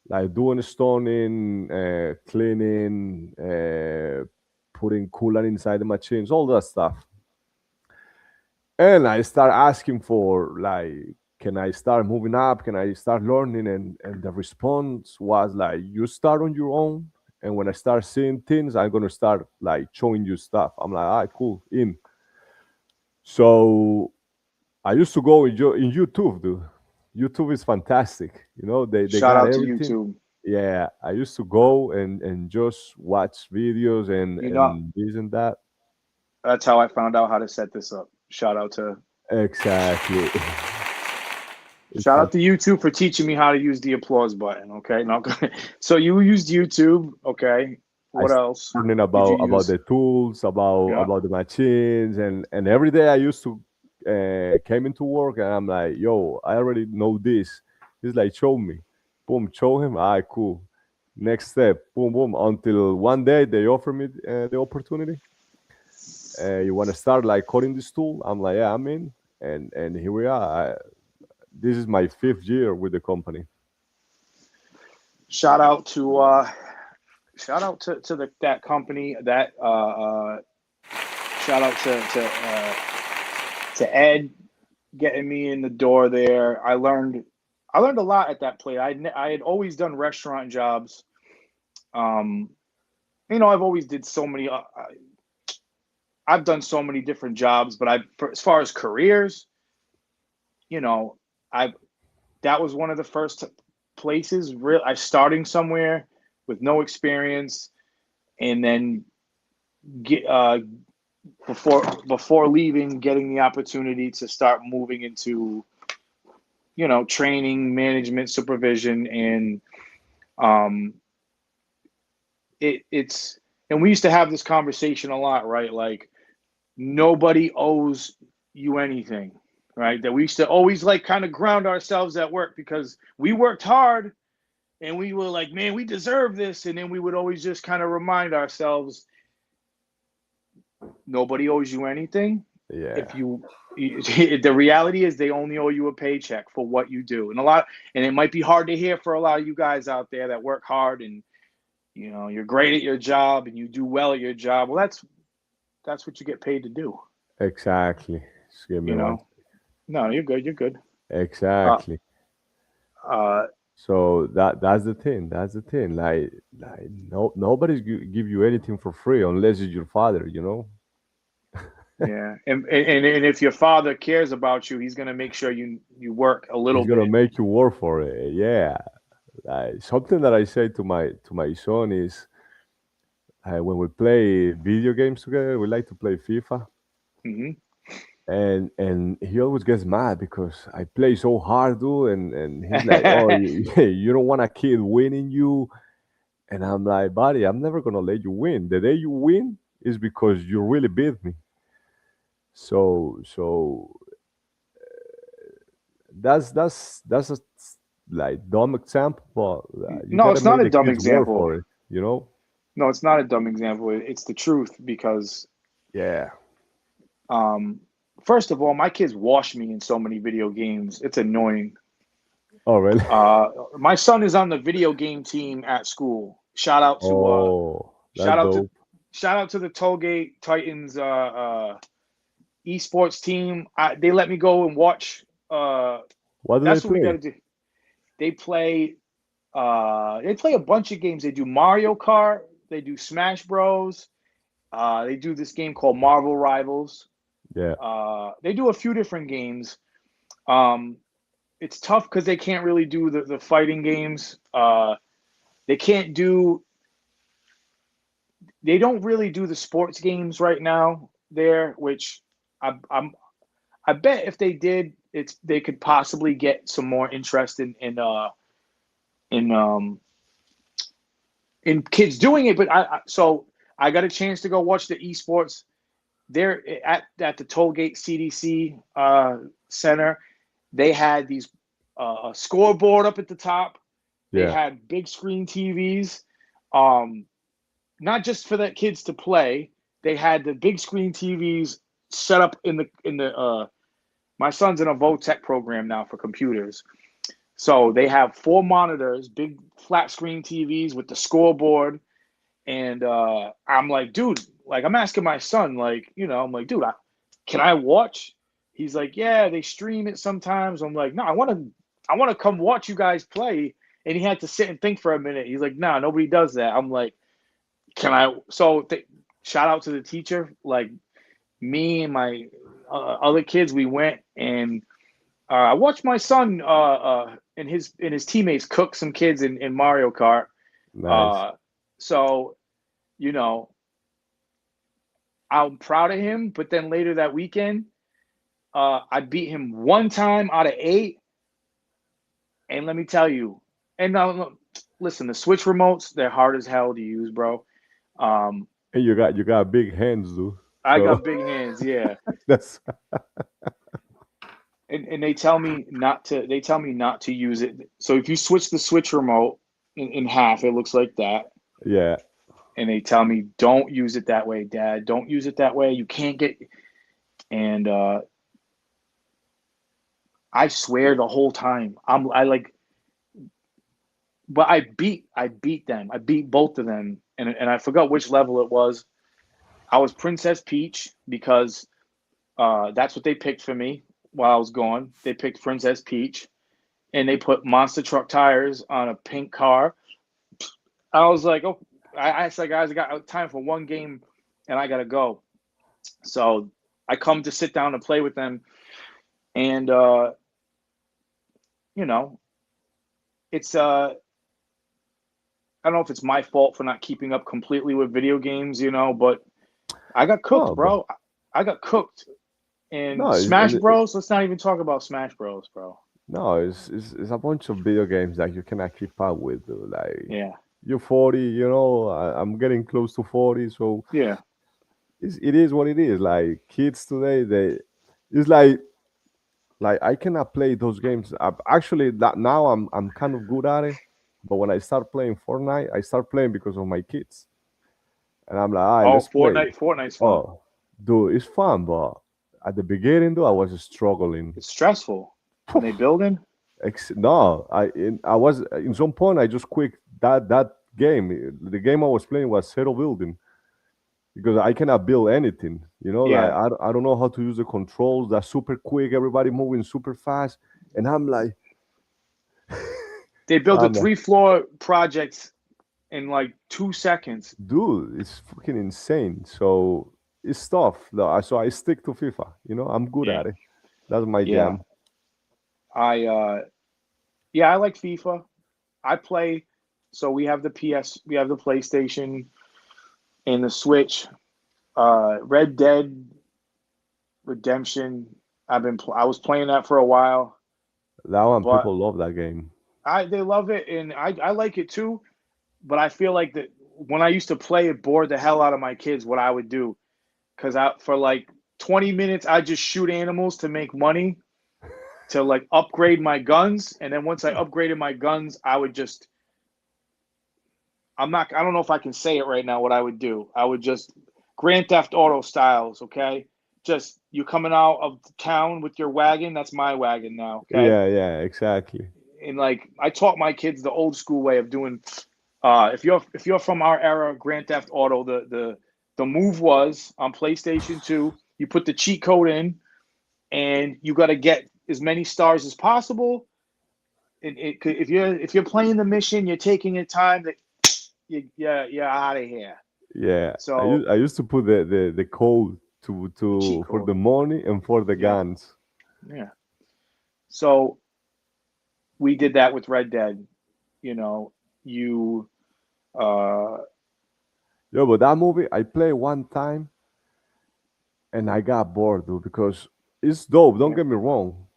like doing stoning, cleaning, putting coolant inside the machines, all that stuff. And I start asking for like, can I start moving up? Can I start learning? And the response was like, you start on your own. And when I start seeing things, I'm gonna start like showing you stuff. I'm like, all right, cool, in. So I used to go in YouTube, dude. YouTube is fantastic. You know, they Shout got out to everything. YouTube. Yeah, I used to go and just watch videos You know, and this and that. that's how I found out how to set this up. Exactly. It's Shout out to YouTube for teaching me how to use the applause button. Okay, no, so you used YouTube. Okay, I what started else learning did you about use? the tools, Yeah, about the machines, and every day I used to came into work and I'm like, yo, I already know this. He's like, show me, boom, show him. All right, cool. Next step, boom, boom. Until one day they offer me the opportunity. You want to start like coding this tool? I'm like, yeah, I'm in, and here we are. This is my fifth year with the company. shout out to that company. Shout out to Ed getting me in the door there. I learned a lot at that place. I had always done restaurant jobs. Um, I've always did so many. I've done so many different jobs, but as far as careers, you know, I that was one of the first places. Real, I starting somewhere with no experience, and then get before leaving, getting the opportunity to start moving into training, management, supervision, and um, it's and we used to have this conversation a lot, right? Like nobody owes you anything, right? That we used to always like kind of ground ourselves at work because we worked hard and we were like, man, we deserve this. And then we would always just kind of remind ourselves, nobody owes you anything. If Yeah, you, the reality is they only owe you a paycheck for what you do. And it might be hard to hear for a lot of you guys out there that work hard and, you're great at your job and you do well at your job. Well, that's what you get paid to do, exactly. Just give me you one. know? No, you're good. You're good. Uh, Exactly. uh, So that's the thing. That's the thing. Like no nobody's give you anything for free unless it's your father. You know. Yeah, and if your father cares about you, he's gonna make sure you work a little It's gonna bit. make you work for it. Yeah. Something that I say to my son is when we play video games together, we like to play FIFA, Hmm. and he always gets mad because I play so hard, dude, and he's like, "Oh, you don't want a kid winning you," and I'm like, "Buddy, I'm never gonna let you win. The day you win is because you really beat me." So that's a like dumb example, but you No, gotta it's not make a the dumb kids work example. for it, you know? No, it's not a dumb example. It's the truth because, Yeah. um, first of all, my kids wash me in so many video games. It's annoying. Oh, really? My son is on the video game team at school. Oh, that's Shout out to dope. shout out to the Tollgate Titans esports team. They let me go and watch. What do they That's what we got play? to do. They play a bunch of games. They do Mario Kart. They do Smash Bros. They do this game called Marvel Rivals. Yeah, They do a few different games. Um, it's tough because they can't really do the fighting games. They can't do. They don't really do the sports games right now there, which I'm I bet if they did, it's they could possibly get some more interest in in kids doing it. But so I got a chance to go watch the esports. They're at the Tollgate CDC center. They had these a scoreboard up at the top. They yeah, had big screen TVs, um, not just for the kids to play. They had the big screen TVs set up in the. My son's in a VOTEC program now for computers, so they have four monitors, big flat screen TVs with the scoreboard. And I'm like, dude, like I'm asking my son, like, I'm like, dude, can I watch? He's like, yeah, they stream it sometimes. I'm like, no, I want to come watch you guys play. And he had to sit and think for a minute. He's like, no, nobody does that. I'm like, can I? So shout out to the teacher. Like me and my other kids, we went and I watched my son and his teammates cook some kids in Mario Kart. nice. Uh, so you know, I'm proud of him. But then later that weekend, I beat him one time out of eight. And let me tell you, and now listen, the Switch remotes, they're hard as hell to use, bro. Um, And you got big hands, dude. I So got big hands, yeah. that's And they tell me not to use it. So if you switch the Switch remote in half, it looks like that. yeah. And they tell me, don't use it that way, Dad. Don't use it that way. You can't get. And I swear the whole time. I like, but I beat them. I beat both of them, and I forgot which level it was. I was Princess Peach because that's what they picked for me while I was gone. They picked Princess Peach, and they put monster truck tires on a pink car. I was like, oh, I said, guys, I got time for one game, and I gotta go. So I come to sit down and play with them, and you know, it's I don't know if it's my fault for not keeping up completely with video games, but I got cooked, No, but bro. I got cooked. And no, Smash Bros. Let's not even talk about Smash Bros, bro. no, it's a bunch of video games that you cannot keep up with, dude. Like Yeah, you're 40, I'm getting close to 40, so yeah. it is what it is. Like kids today, it's like I cannot play those games. Actually, that now I'm kind of good at it. But when I start playing Fortnite, I start playing because of my kids, and I'm like, all right, Oh, let's play. Fortnite's fun. Oh, dude, it's fun, but at the beginning, though, I was struggling. It's stressful when they building. No, I was in some point I just quit that game. The game I was playing was Zero Building because I cannot build anything. Like Yeah, I don't know how to use the controls. That's super quick. Everybody moving super fast, and I'm like, they so built a I'm like, 3 floor project in like 2 seconds. dude, it's fucking insane. So it's tough. Though, so I stick to FIFA. I'm good Yeah, at it. That's my yeah. jam. I yeah, I like FIFA. I play. So we have the PS, we have the PlayStation and the Switch. Red Dead Redemption. I was playing that for a while, That one, but people love that game. I they love it and I like it too. But I feel like that when I used to play, it bored the hell out of my kids. What I would do because I for like 20 minutes I just shoot animals to make money to like upgrade my guns, and then once I upgraded my guns, I would just I don't know if I can say it right now what I would do. I would just Grand Theft Auto styles, okay? Just you coming out of town with your wagon, that's my wagon now, okay? Yeah, yeah, exactly. And like I taught my kids the old school way of doing if you're from our era, Grand Theft Auto, the move was on PlayStation 2, you put the cheat code in and you got to get as many stars as possible. If you're playing the mission, you're taking your time. That you're out of here. Yeah, I So used, I used to put the code to the cheat to for code, the money and for the yeah, guns. yeah. So we did that with Red Dead. You know, you uh, Yeah, but that movie I played one time and I got bored, dude, because it's dope. Don't yeah, get me wrong,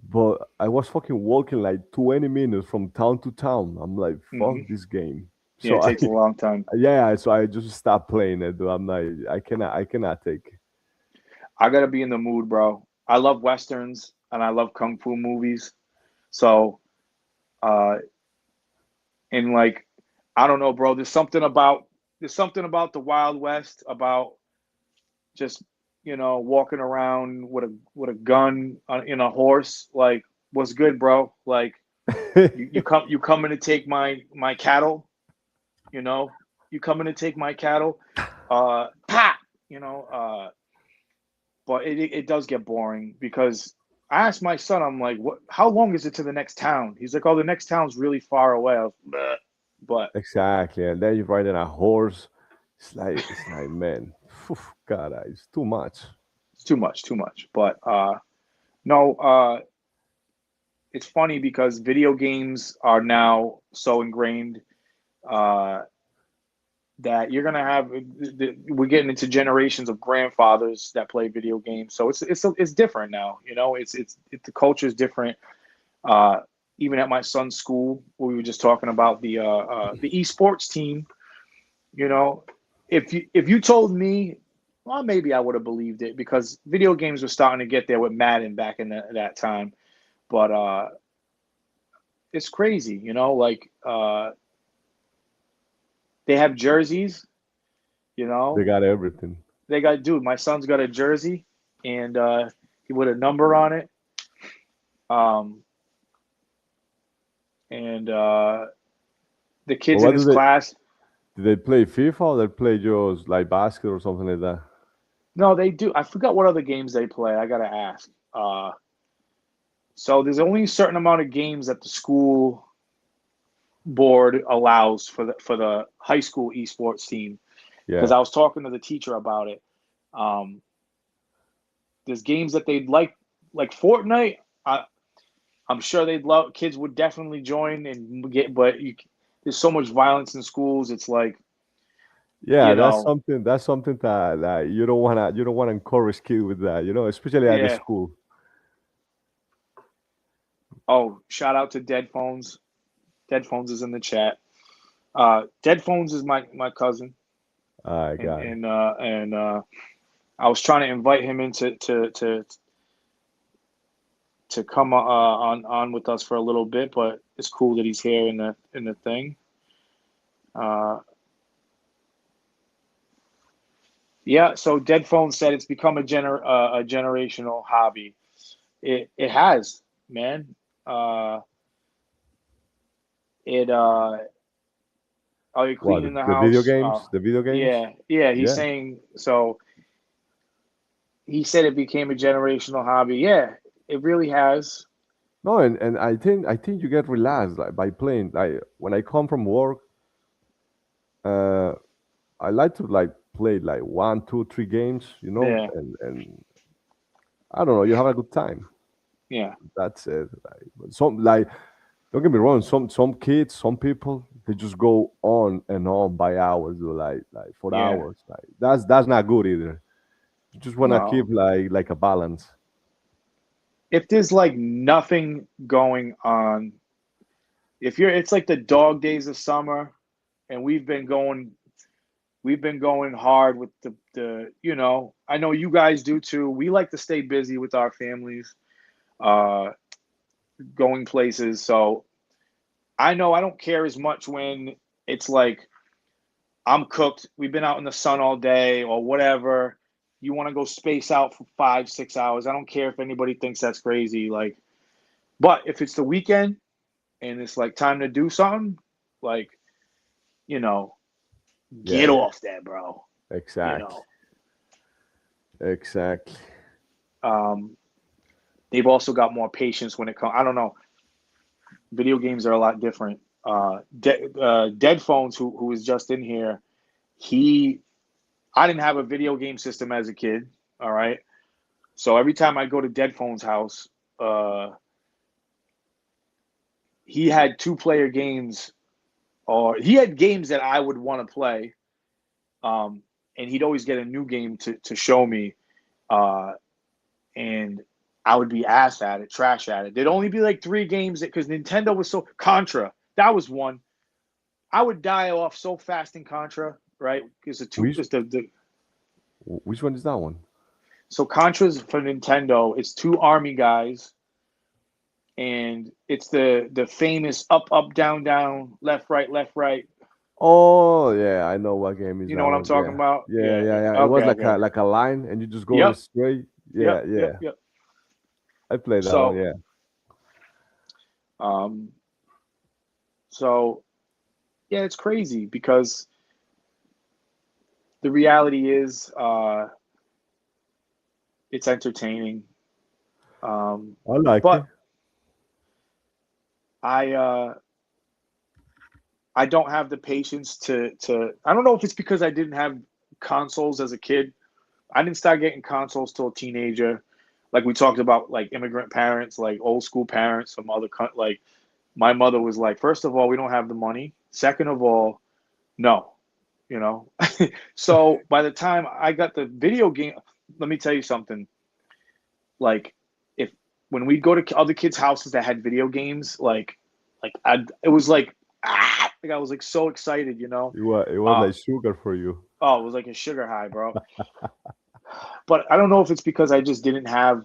but I was fucking walking like 20 minutes from town to town. I'm like, fuck hmm this game. yeah. So It I, takes a long time. yeah, so I just stopped playing it, dude. I'm like, I cannot take it. I gotta be in the mood, bro. I love westerns and I love kung fu movies. So, uh, and like, I don't know, bro. There's something about the Wild West about just walking around with a gun in a horse. Like, what's good, bro? Like, you coming to take my cattle? You know, you coming to take my cattle? Pa! You know, but it does get boring because I asked my son, I'm like, what? How long is it to the next town? He's like, oh, the next town's really far away. I was, "Bleh." But Exactly, and then you're riding a horse. It's like, man, phew, God, it's too much. it's too much, too much. But no, it's funny because video games are now so ingrained uh, that you're gonna have. We're getting into generations of grandfathers that play video games, so it's different now. The culture is different. Uh, Even at my son's school, where we were just talking about the esports team. You know, if you told me, well, maybe I would have believed it because video games were starting to get there with Madden back in that time. But it's crazy, like they have jerseys. You They know, got everything. they got dude. My son's got a jersey and with a number on it. Um, and the But kids in what his class, do they play FIFA or they play just like basket or something like that? no, they do. I forgot what other games they play. I gotta ask. So there's only a certain amount of games that the school board allows for the high school esports team. Because Yeah. I was talking to the teacher about it. Um, there's games that they'd like Fortnite. I'm sure they'd love. Kids would definitely join and get, but there's so much violence in schools. It's like Yeah, you that's know, something. That's something that you don't wanna encourage kids with that. Especially at the yeah. school. Oh, shout out to Dead Phones. Dead Phones is in the chat. Dead Phones is my cousin, I and got it. I was trying to invite him into to come on with us for a little bit, but it's cool that he's here in the thing. Uh, yeah, so Dead Phone said it's become a generational hobby. It has, man. Uh, it Are you What cleaning the the video house? games? The video games? Yeah, yeah. He's Yeah. saying so. He said it became a generational hobby. Yeah, it really has. No, and I think you get relaxed like by playing. Like when I come from work, uh, I like to like played like one, two, three games, Yeah, and I don't know, you have a good time. yeah, That's it. Like, but some like don't get me wrong, some kids, some people, they just go on and on by hours, or like for yeah. hours. Like that's not good either. You just wanna keep No, like a balance. if there's like nothing going on, if you're, it's like the dog days of summer, and we've been going hard with the I know you guys do too. We like to stay busy with our families, uh, going places. So I know I don't care as much when it's like I'm cooked. We've been out in the sun all day or whatever. You want to go space out for 5, 6 hours. I don't care if anybody thinks that's crazy. Like, but if it's the weekend and it's like time to do something, like, you know, get Yeah, off that, bro. You exactly. know, Exactly. um, they've also got more patience when it comes. I don't know. Video games are a lot different. Dead Phones, who was just in here, he I didn't have a video game system as a kid. All right, so every time I go to Dead Phone's house, uh, he had two-player games, or he had games that I would want to play, um, and he'd always get a new game to show me, uh, and I would be ass at it, trash at it. There'd only be like three games because Nintendo was so Contra. That was one. I would die off so fast in Contra, right? Because Which the which one is that one? so Contra's for Nintendo. It's two army guys, and it's the famous up up down down left right left right. Oh yeah, I know what game is You that know what I'm one. talking Yeah, about? yeah, Yeah. yeah, yeah. It Okay. was Okay. like a line, and you just go Yep. straight. Yeah, Yep. Yep. yeah. Yep. I played that one. So, Yeah. um, so yeah, it's crazy because the reality is, it's entertaining. Um, I like it. but I I don't have the patience to. I don't know if it's because I didn't have consoles as a kid. I didn't start getting consoles till a teenager. Like we talked about, like immigrant parents, like old school parents, some other like my mother was like, first of all, we don't have the money. Second of all, no, you know. So by the time I got the video game, let me tell you something. Like if when we'd go to other kids' houses that had video games, like it was like I was like so excited, you know. It was Uh, like sugar for you. oh, it was like a sugar high, bro. But I don't know if it's because I just didn't have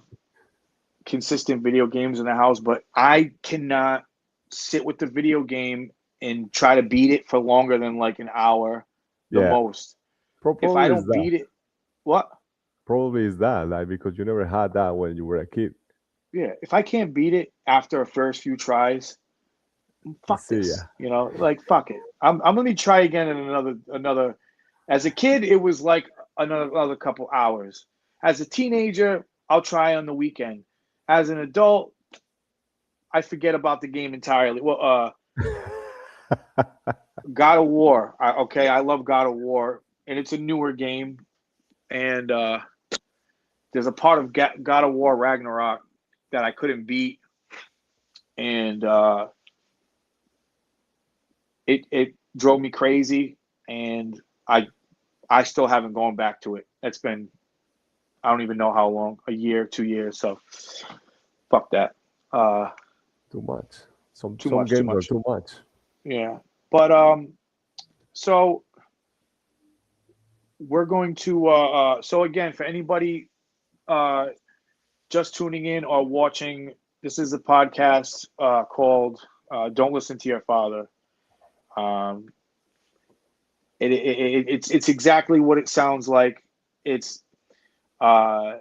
consistent video games in the house, but I cannot sit with the video game and try to beat it for longer than like an hour, the Yeah, most. If I probably is don't that. beat it, what? Probably is that like because you never had that when you were a kid. Yeah, if I can't beat it after a first few tries, fuck See this. ya. You know, like fuck it. I'm gonna try again in another. As a kid, it was like another couple hours. As a teenager, I'll try on the weekend. As an adult, I forget about the game entirely. Well, God of War. Okay, I love God of War, and it's a newer game. And there's a part of God of War Ragnarok that I couldn't beat, and it drove me crazy. And I still haven't gone back to it. It's been I don't even know how long, a year, 2 years. So fuck that. Uh, Too much. Some too some much, too games are much. too much. Yeah, but so we're going to so again for anybody uh just tuning in or watching, this is a podcast called "Don't Listen to Your Father." Um, it's exactly what it sounds like. It's uh,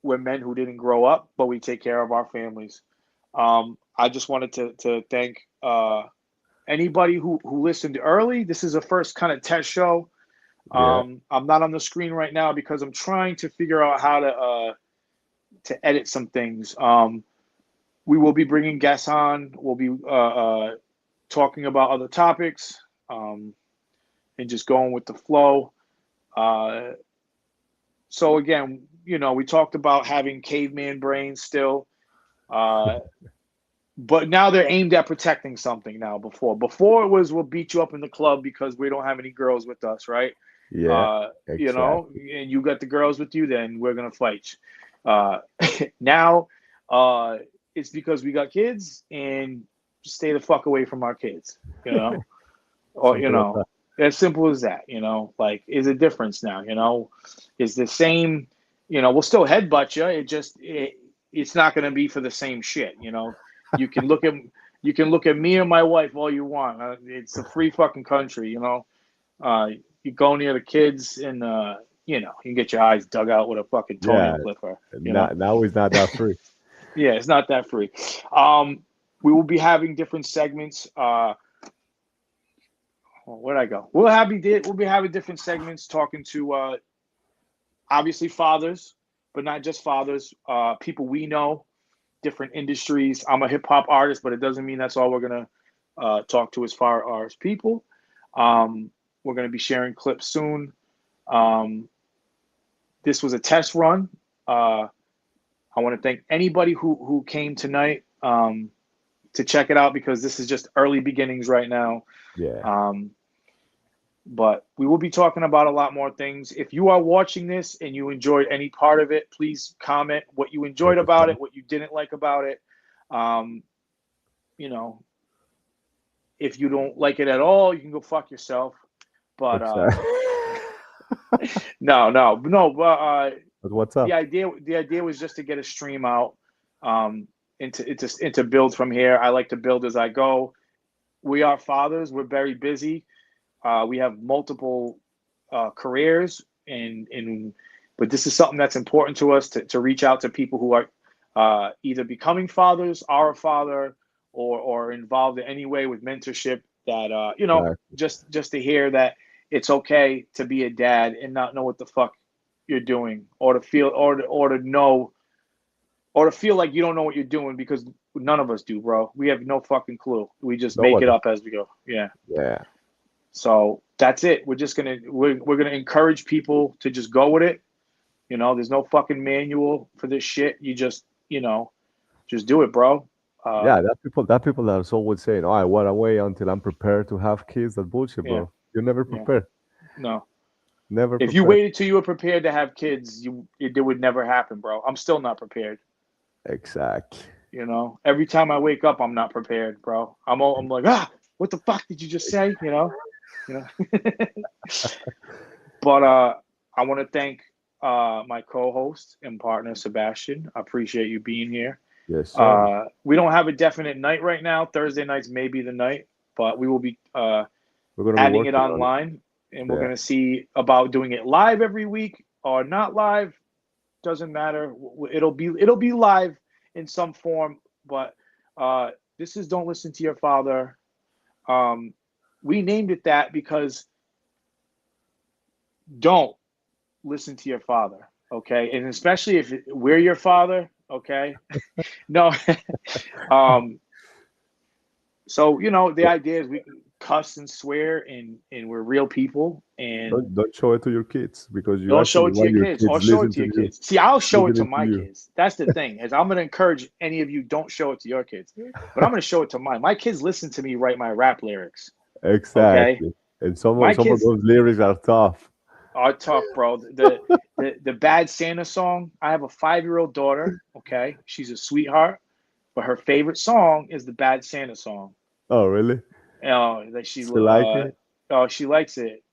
we're men who didn't grow up, but we take care of our families. I just wanted to thank anybody who listened early. This is a first kind of test show. Yeah. I'm not on the screen right now because I'm trying to figure out how to edit some things. We will be bringing guests on. We'll be talking about other topics, and just going with the flow. Uh, so again, we talked about having caveman brains still, uh, but now they're aimed at protecting something. Now, before it was we'll beat you up in the club because we don't have any girls with us, right? Yeah, exactly. And you got the girls with you, then we're gonna fight you. Now, uh, it's because we got kids and stay the fuck away from our kids, or Something like that. as simple as that. Like is a difference now. Is the same. We'll still headbutt you. It's not gonna be for the same shit. You can look at you can look at me and my wife all you want. It's a free fucking country. You go near the kids and you can get your eyes dug out with a fucking Yeah, toenail clipper. now it's not that free. Yeah, it's not that free. We will be having different segments. Where'd I go? We'll be having different segments talking to obviously fathers, but not just fathers. People we know, different industries. I'm a hip hop artist, but it doesn't mean that's all we're gonna talk to as far as people. We're gonna be sharing clips soon. Um, this was a test run. I want to thank anybody who came tonight to check it out because this is just early beginnings right now. Yeah, But we will be talking about a lot more things. If you are watching this and you enjoyed any part of it, please comment what you enjoyed about it, what you didn't like about it. Um, you know, if you don't like it at all, you can go fuck yourself. But exactly. no. But But what's up? the idea was just to get a stream out, and to build from here. I like to build as I go. We are fathers. We're very busy. We have multiple careers, but this is something that's important to us to reach out to people who are either becoming fathers, are a father, or involved in any way with mentorship. That Exactly. just to hear that it's okay to be a dad and not know what the fuck you're doing, or to feel, or to know, or to feel like you don't know what you're doing because none of us do, bro. We have no fucking clue. We just make it Nobody. up as we go. Yeah. Yeah, So that's it. We're gonna encourage people to just go with it. There's no fucking manual for this shit. You just do it, bro. yeah. That people that are always saying, "Oh, I want to wait until I'm prepared to have kids." That bullshit, Yeah, bro. You're never yeah. prepared. No. Never If you prepared. waited till you were prepared to have kids, it would never happen, bro. I'm still not prepared. Exactly. Every time I wake up, I'm not prepared, bro. I'm like, what the fuck did you just say? You know. But I want to thank my co-host and partner Sebastian. I appreciate you being here. Yes, sir. We don't have a definite night right now. Thursday nights may be the night, but we will be We're gonna be adding it working on it. online, and we're Yeah. going to see about doing it live every week or not live. Doesn't matter. It'll be live in some form. But this is Don't Listen to Your Father. Um, we named it that because don't listen to your father, okay? And especially if we're your father, okay? No. um, so the idea is we cuss and swear, and we're real people, and Don't show it to your kids because you don't show actually it to want your your kids or kids show it listen to to your you, kids. See, I'll show it to listening to my you. kids. That's the thing, is I'm going to encourage any of you, don't show it to your kids, but I'm going to show it to mine. My kids listen to me write my rap lyrics, okay? Exactly. And some of My some of kids those lyrics are tough. are tough, bro. The Bad Santa song, I have a 5-year-old daughter, okay? She's a sweetheart, but her favorite song is the Bad Santa song. Oh, really? That she She like it? oh, she likes it.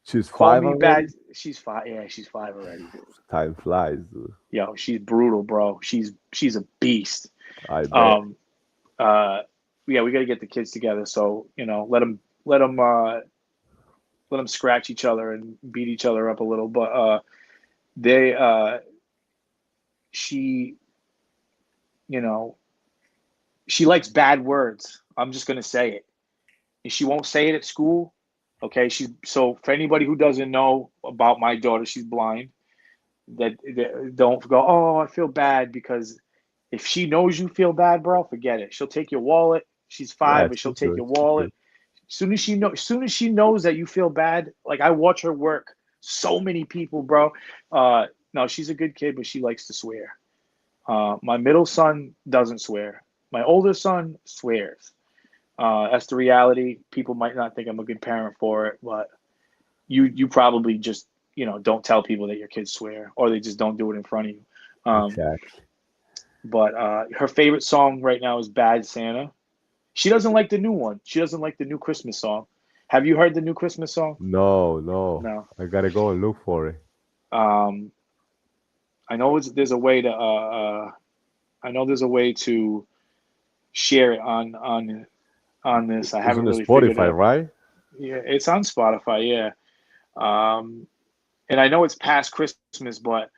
She's Call five me bad. already? She's 5. Yeah, she's 5 already, dude. Time flies, dude. Yo, she's brutal, bro. She's a beast. I bet. Um, yeah, we got to get the kids together. So let them let them scratch each other and beat each other up a little. But they she you know she likes bad words. I'm just gonna say it, and she won't say it at school. Okay, so for anybody who doesn't know about my daughter, she's blind. That don't go, oh, I feel bad, because if she knows you feel bad, bro, forget it. She'll take your wallet. She's Yeah, 5, but she'll she's take good. your She's good. wallet. As soon as she knows that you feel bad, like I watch her work So many people, bro. No, she's a good kid, but she likes to swear. My middle son doesn't swear. My older son swears. That's the reality. People might not think I'm a good parent for it, but you probably just don't tell people that your kids swear, or they just don't do it in front of you. Um, Exactly. but her favorite song right now is "Bad Santa." She doesn't like the new one. She doesn't like the new Christmas song. Have you heard the new Christmas song? No, no. No. I gotta go and look for it. Um, I know there's a way to. I know there's a way to share it on this. I It's haven't on really figured Spotify, it. right? Yeah, it's on Spotify. Yeah. Um, and I know it's past Christmas, but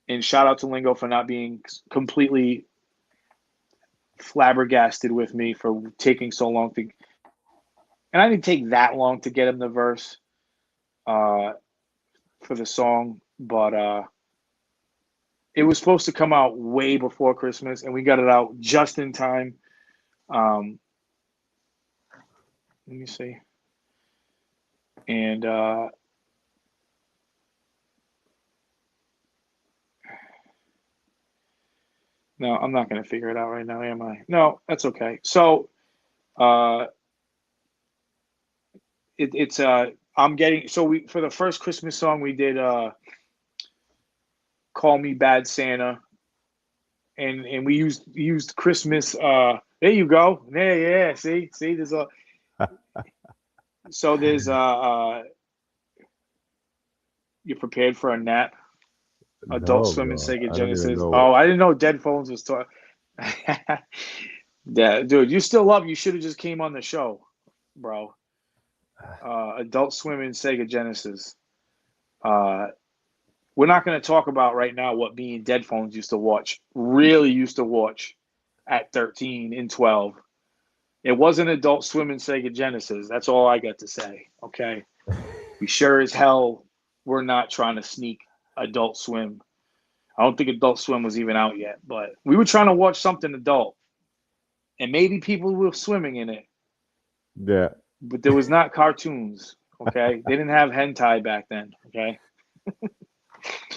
and shout out to Lingo for not being completely flabbergasted with me for taking so long to. And I didn't take that long to get him the verse uh, for the song, but it was supposed to come out way before Christmas, and we got it out just in time. Um, let me see. And no, I'm not going to figure it out right now, am I? No, that's okay. So uh, it's I'm getting so we for the first Christmas song we did "Call Me Bad Santa," and we used Christmas. There you go. Yeah, see, there's a so there's you're prepared for a nap. Adult No, Swim and bro. Sega I don't even Genesis. know. Oh, I didn't know Dead Phones was talking. Yeah, dude, you still love. You should have just came on the show, bro. Adult Swim and Sega Genesis. Uh, we're not going to talk about right now what me and Dead Phones used to watch. Really used to watch at 13 and 12. It wasn't Adult Swim and Sega Genesis. That's all I got to say. Okay, we sure as hell we're not trying to sneak Adult Swim. I don't think Adult Swim was even out yet, but we were trying to watch something adult, and maybe people were swimming in it, Yeah. but there was not cartoons. Okay, they didn't have hentai back then. Okay,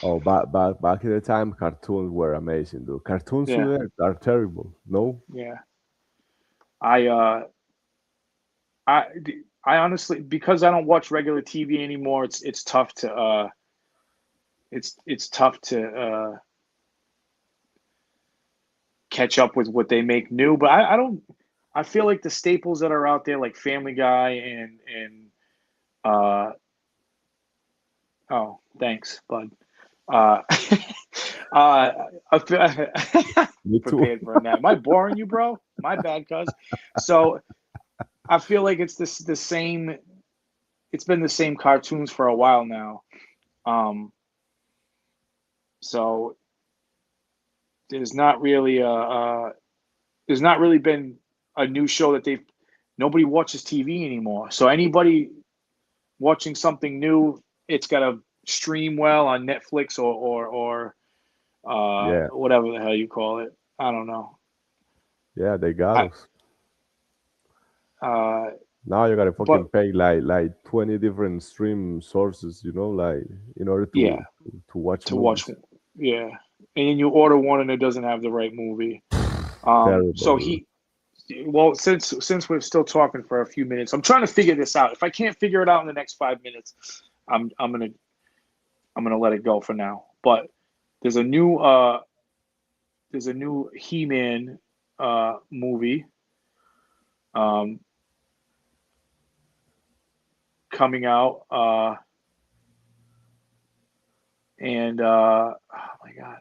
Oh, back in the time, cartoons were amazing, dude. Cartoons yeah, today are terrible. No. yeah. I I I honestly, because I don't watch regular TV anymore, it's tough to it's tough to catch up with what they make new. But I don't. I feel like the staples that are out there, like Family Guy and uh oh, thanks, bud. Uh, I feel Me too. prepared for a nap. Am I boring you, bro? My bad, cuz. So I feel like it's the same. It's been the same cartoons for a while now. Um, so there's not really there's not really been a new show that they've. Nobody watches TV anymore. So anybody watching something new, it's got to stream well on Netflix or Yeah. whatever the hell you call it. I don't know. Yeah, they got I us. uh, Now you gotta fucking but pay like 20 different stream sources, like in order yeah, to watch to watch, movies. yeah, and then you order one and it doesn't have the right movie. Terrible, So dude. well, since we're still talking for a few minutes, I'm trying to figure this out. If I can't figure it out in the next 5 minutes, I'm gonna let it go for now. But there's a new uh there's a new He-Man movie um coming out and oh my god,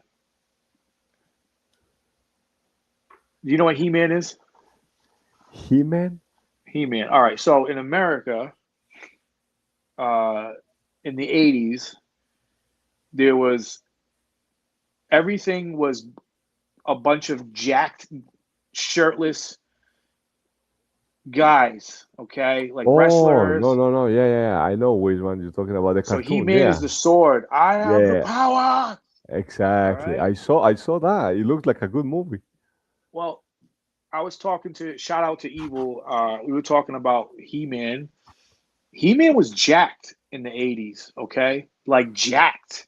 do you know what He-Man is? He-Man? He-Man. All right, so in America, uh, in the '80s, there was everything was a bunch of jacked, shirtless guys. Okay, like Oh, no, wrestlers. no, no. Yeah, yeah, yeah. I know which one you're talking about. The So cartoon. He-Man is Yeah. the sword. I have the Yeah, power. All exactly. right. I saw that. It looked like a good movie. Well, I was talking to shout out to Evil. We were talking about He-Man. He-Man was jacked in the '80s. Okay, like jacked.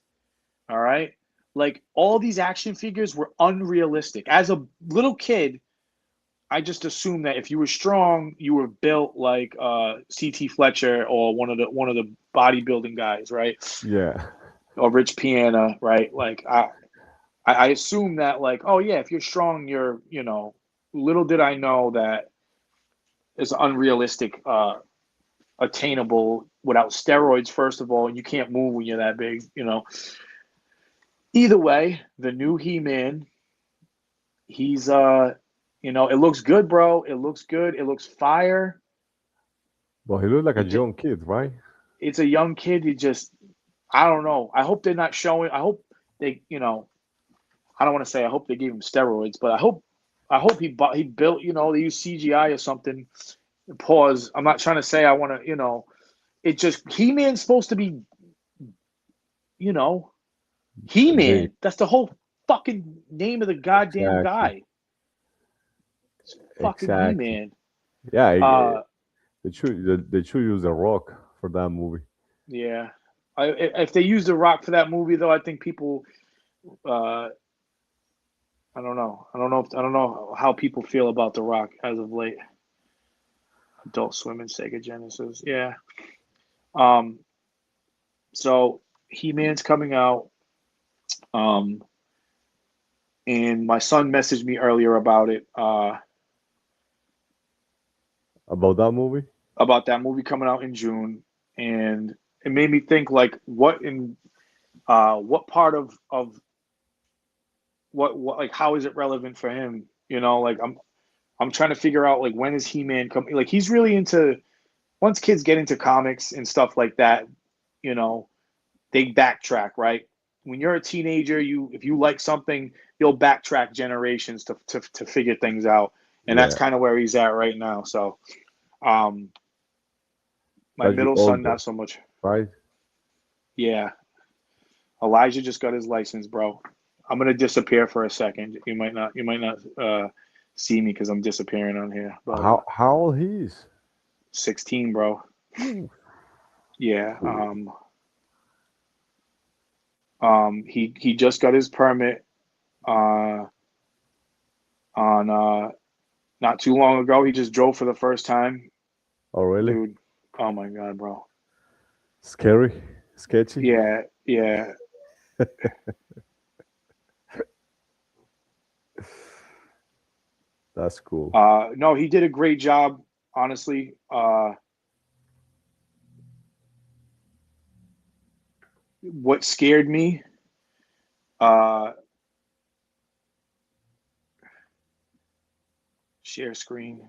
All right. Like all these action figures were unrealistic. As a little kid, I just assumed that if you were strong, you were built like CT Fletcher or one of the bodybuilding guys, right? Yeah. Or Rich Piana, right? Like I assume that like, oh yeah, if you're strong, you're. Little did I know that it's unrealistic, attainable without steroids, first of all, and you can't move when you're that big. Either way, the new He-Man, he's it looks good, bro. It looks good. It looks fire. But he looked like a He just, young kid, right? it's a young kid. He just, I don't know. I hope they're not showing. I hope they. I don't want to say I hope they gave him steroids, but I hope he built. They use CGI or something. Pause. I'm not trying to say I want to. It just He-Man's supposed to be. You know, Big. He-Man. That's the whole fucking name of the goddamn Exactly. guy. It's fucking Exactly. He-Man. Yeah. Uh, They should use the Rock for that movie. yeah. If they use The Rock for that movie, though, I think people. Uh, I don't know. I don't know how people feel about The Rock as of late. Adult Swim and Sega Genesis. Yeah. Um. So He-Man's coming out. Um. And my son messaged me earlier about it. About that movie. About that movie coming out in June, and it made me think like what part of what like how is it relevant for him? Like I'm trying to figure out like when is He-Man coming? Like he's really into once kids get into comics and stuff like that, you know, they backtrack, right? When you're a teenager, if you like something, you'll backtrack generations to figure things out, and that's Yeah. kind of where he's at right now. So, um, my That's your middle son, older, not so much. right? Yeah, Elijah just got his license, bro. I'm gonna disappear for a second. You might not see me because I'm disappearing on here. But How old he is? 16, bro. Ooh. Yeah. He just got his permit uh on not too long ago. He just drove for the first time, Oh, really? dude. Oh my god, bro. Scary, sketchy. Yeah, yeah. That's cool. No, he did a great job, honestly. What scared me, uh, share screen.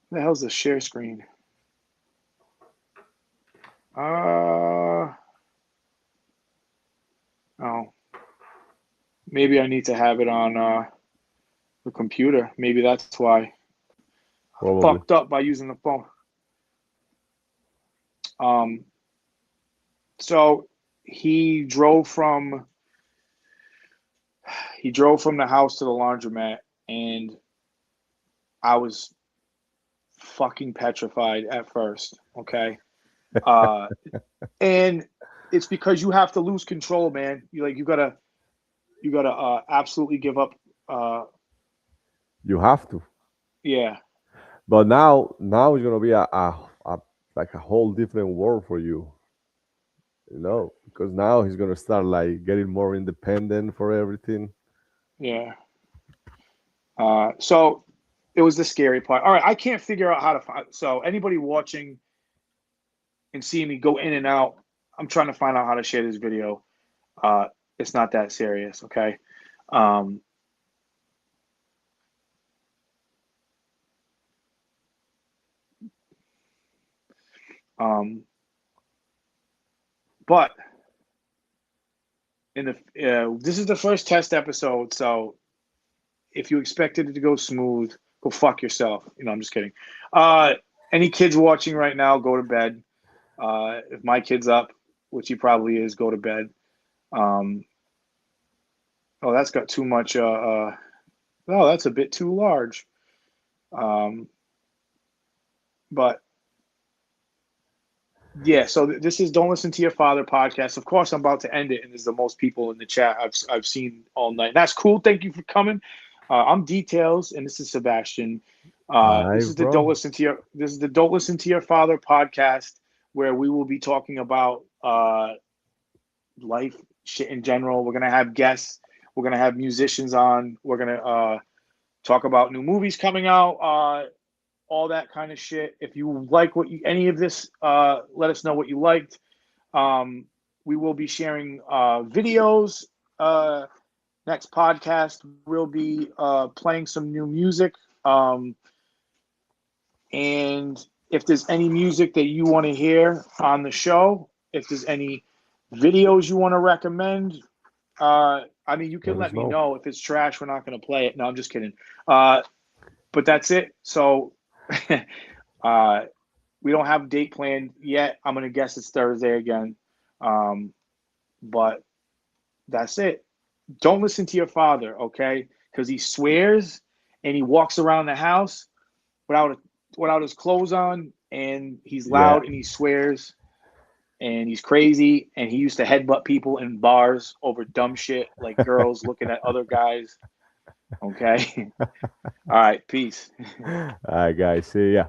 What the hell's the share screen? Uh, oh, maybe I need to have it on the computer. Maybe that's why. Probably. Fucked up by using the phone. Um, so he drove from he drove from the house to the laundromat, and I was fucking petrified at first. Okay, uh, and it's because you have to lose control, man. You gotta absolutely give up. Uh, You have to. yeah, But now it's gonna be a like a whole different world for you. Because now he's gonna start like getting more independent for everything. yeah. So it was the scary part. All right, I can't figure out how to find. So anybody watching and seeing me go in and out, I'm trying to find out how to share this video. Uh, it's not that serious, okay? Um, um, but in the this is the first test episode, so if you expected it to go smooth, go fuck yourself. I'm just kidding. Uh, any kids watching right now, go to bed. If my kid's up, which he probably is, go to bed. Um, oh, that's got too much. Oh, that's a bit too large. Um, but Yeah, so this is Don't Listen to Your Father podcast. Of course, I'm about to end it, and there's the most people in the chat I've seen all night. That's cool. Thank you for coming. I'm Details, and this is Sebastian. Hi, bro. This is the Don't Listen to Your Father podcast, where we will be talking about life shit in general. We're gonna have guests. We're gonna have musicians on. We're gonna talk about new movies coming out. All that kind of shit. If you like any of this, let us know what you liked. Um, we will be sharing videos. Next podcast, we'll be playing some new music. Um, and if there's any music that you want to hear on the show, if there's any videos you want to recommend, I mean, you can Let us let me know. know. If it's trash, we're not going to play it. No, I'm just kidding. Uh, but that's it. So uh, we don't have a date planned yet. I'm going to guess it's Thursday again. Um, but that's it. Don't listen to your father, okay? Because he swears and he walks around the house without without his clothes on, and he's Yeah. loud and he swears and he's crazy and he used to headbutt people in bars over dumb shit like girls looking at other guys. Okay. All right. Peace. All right, guys. See ya.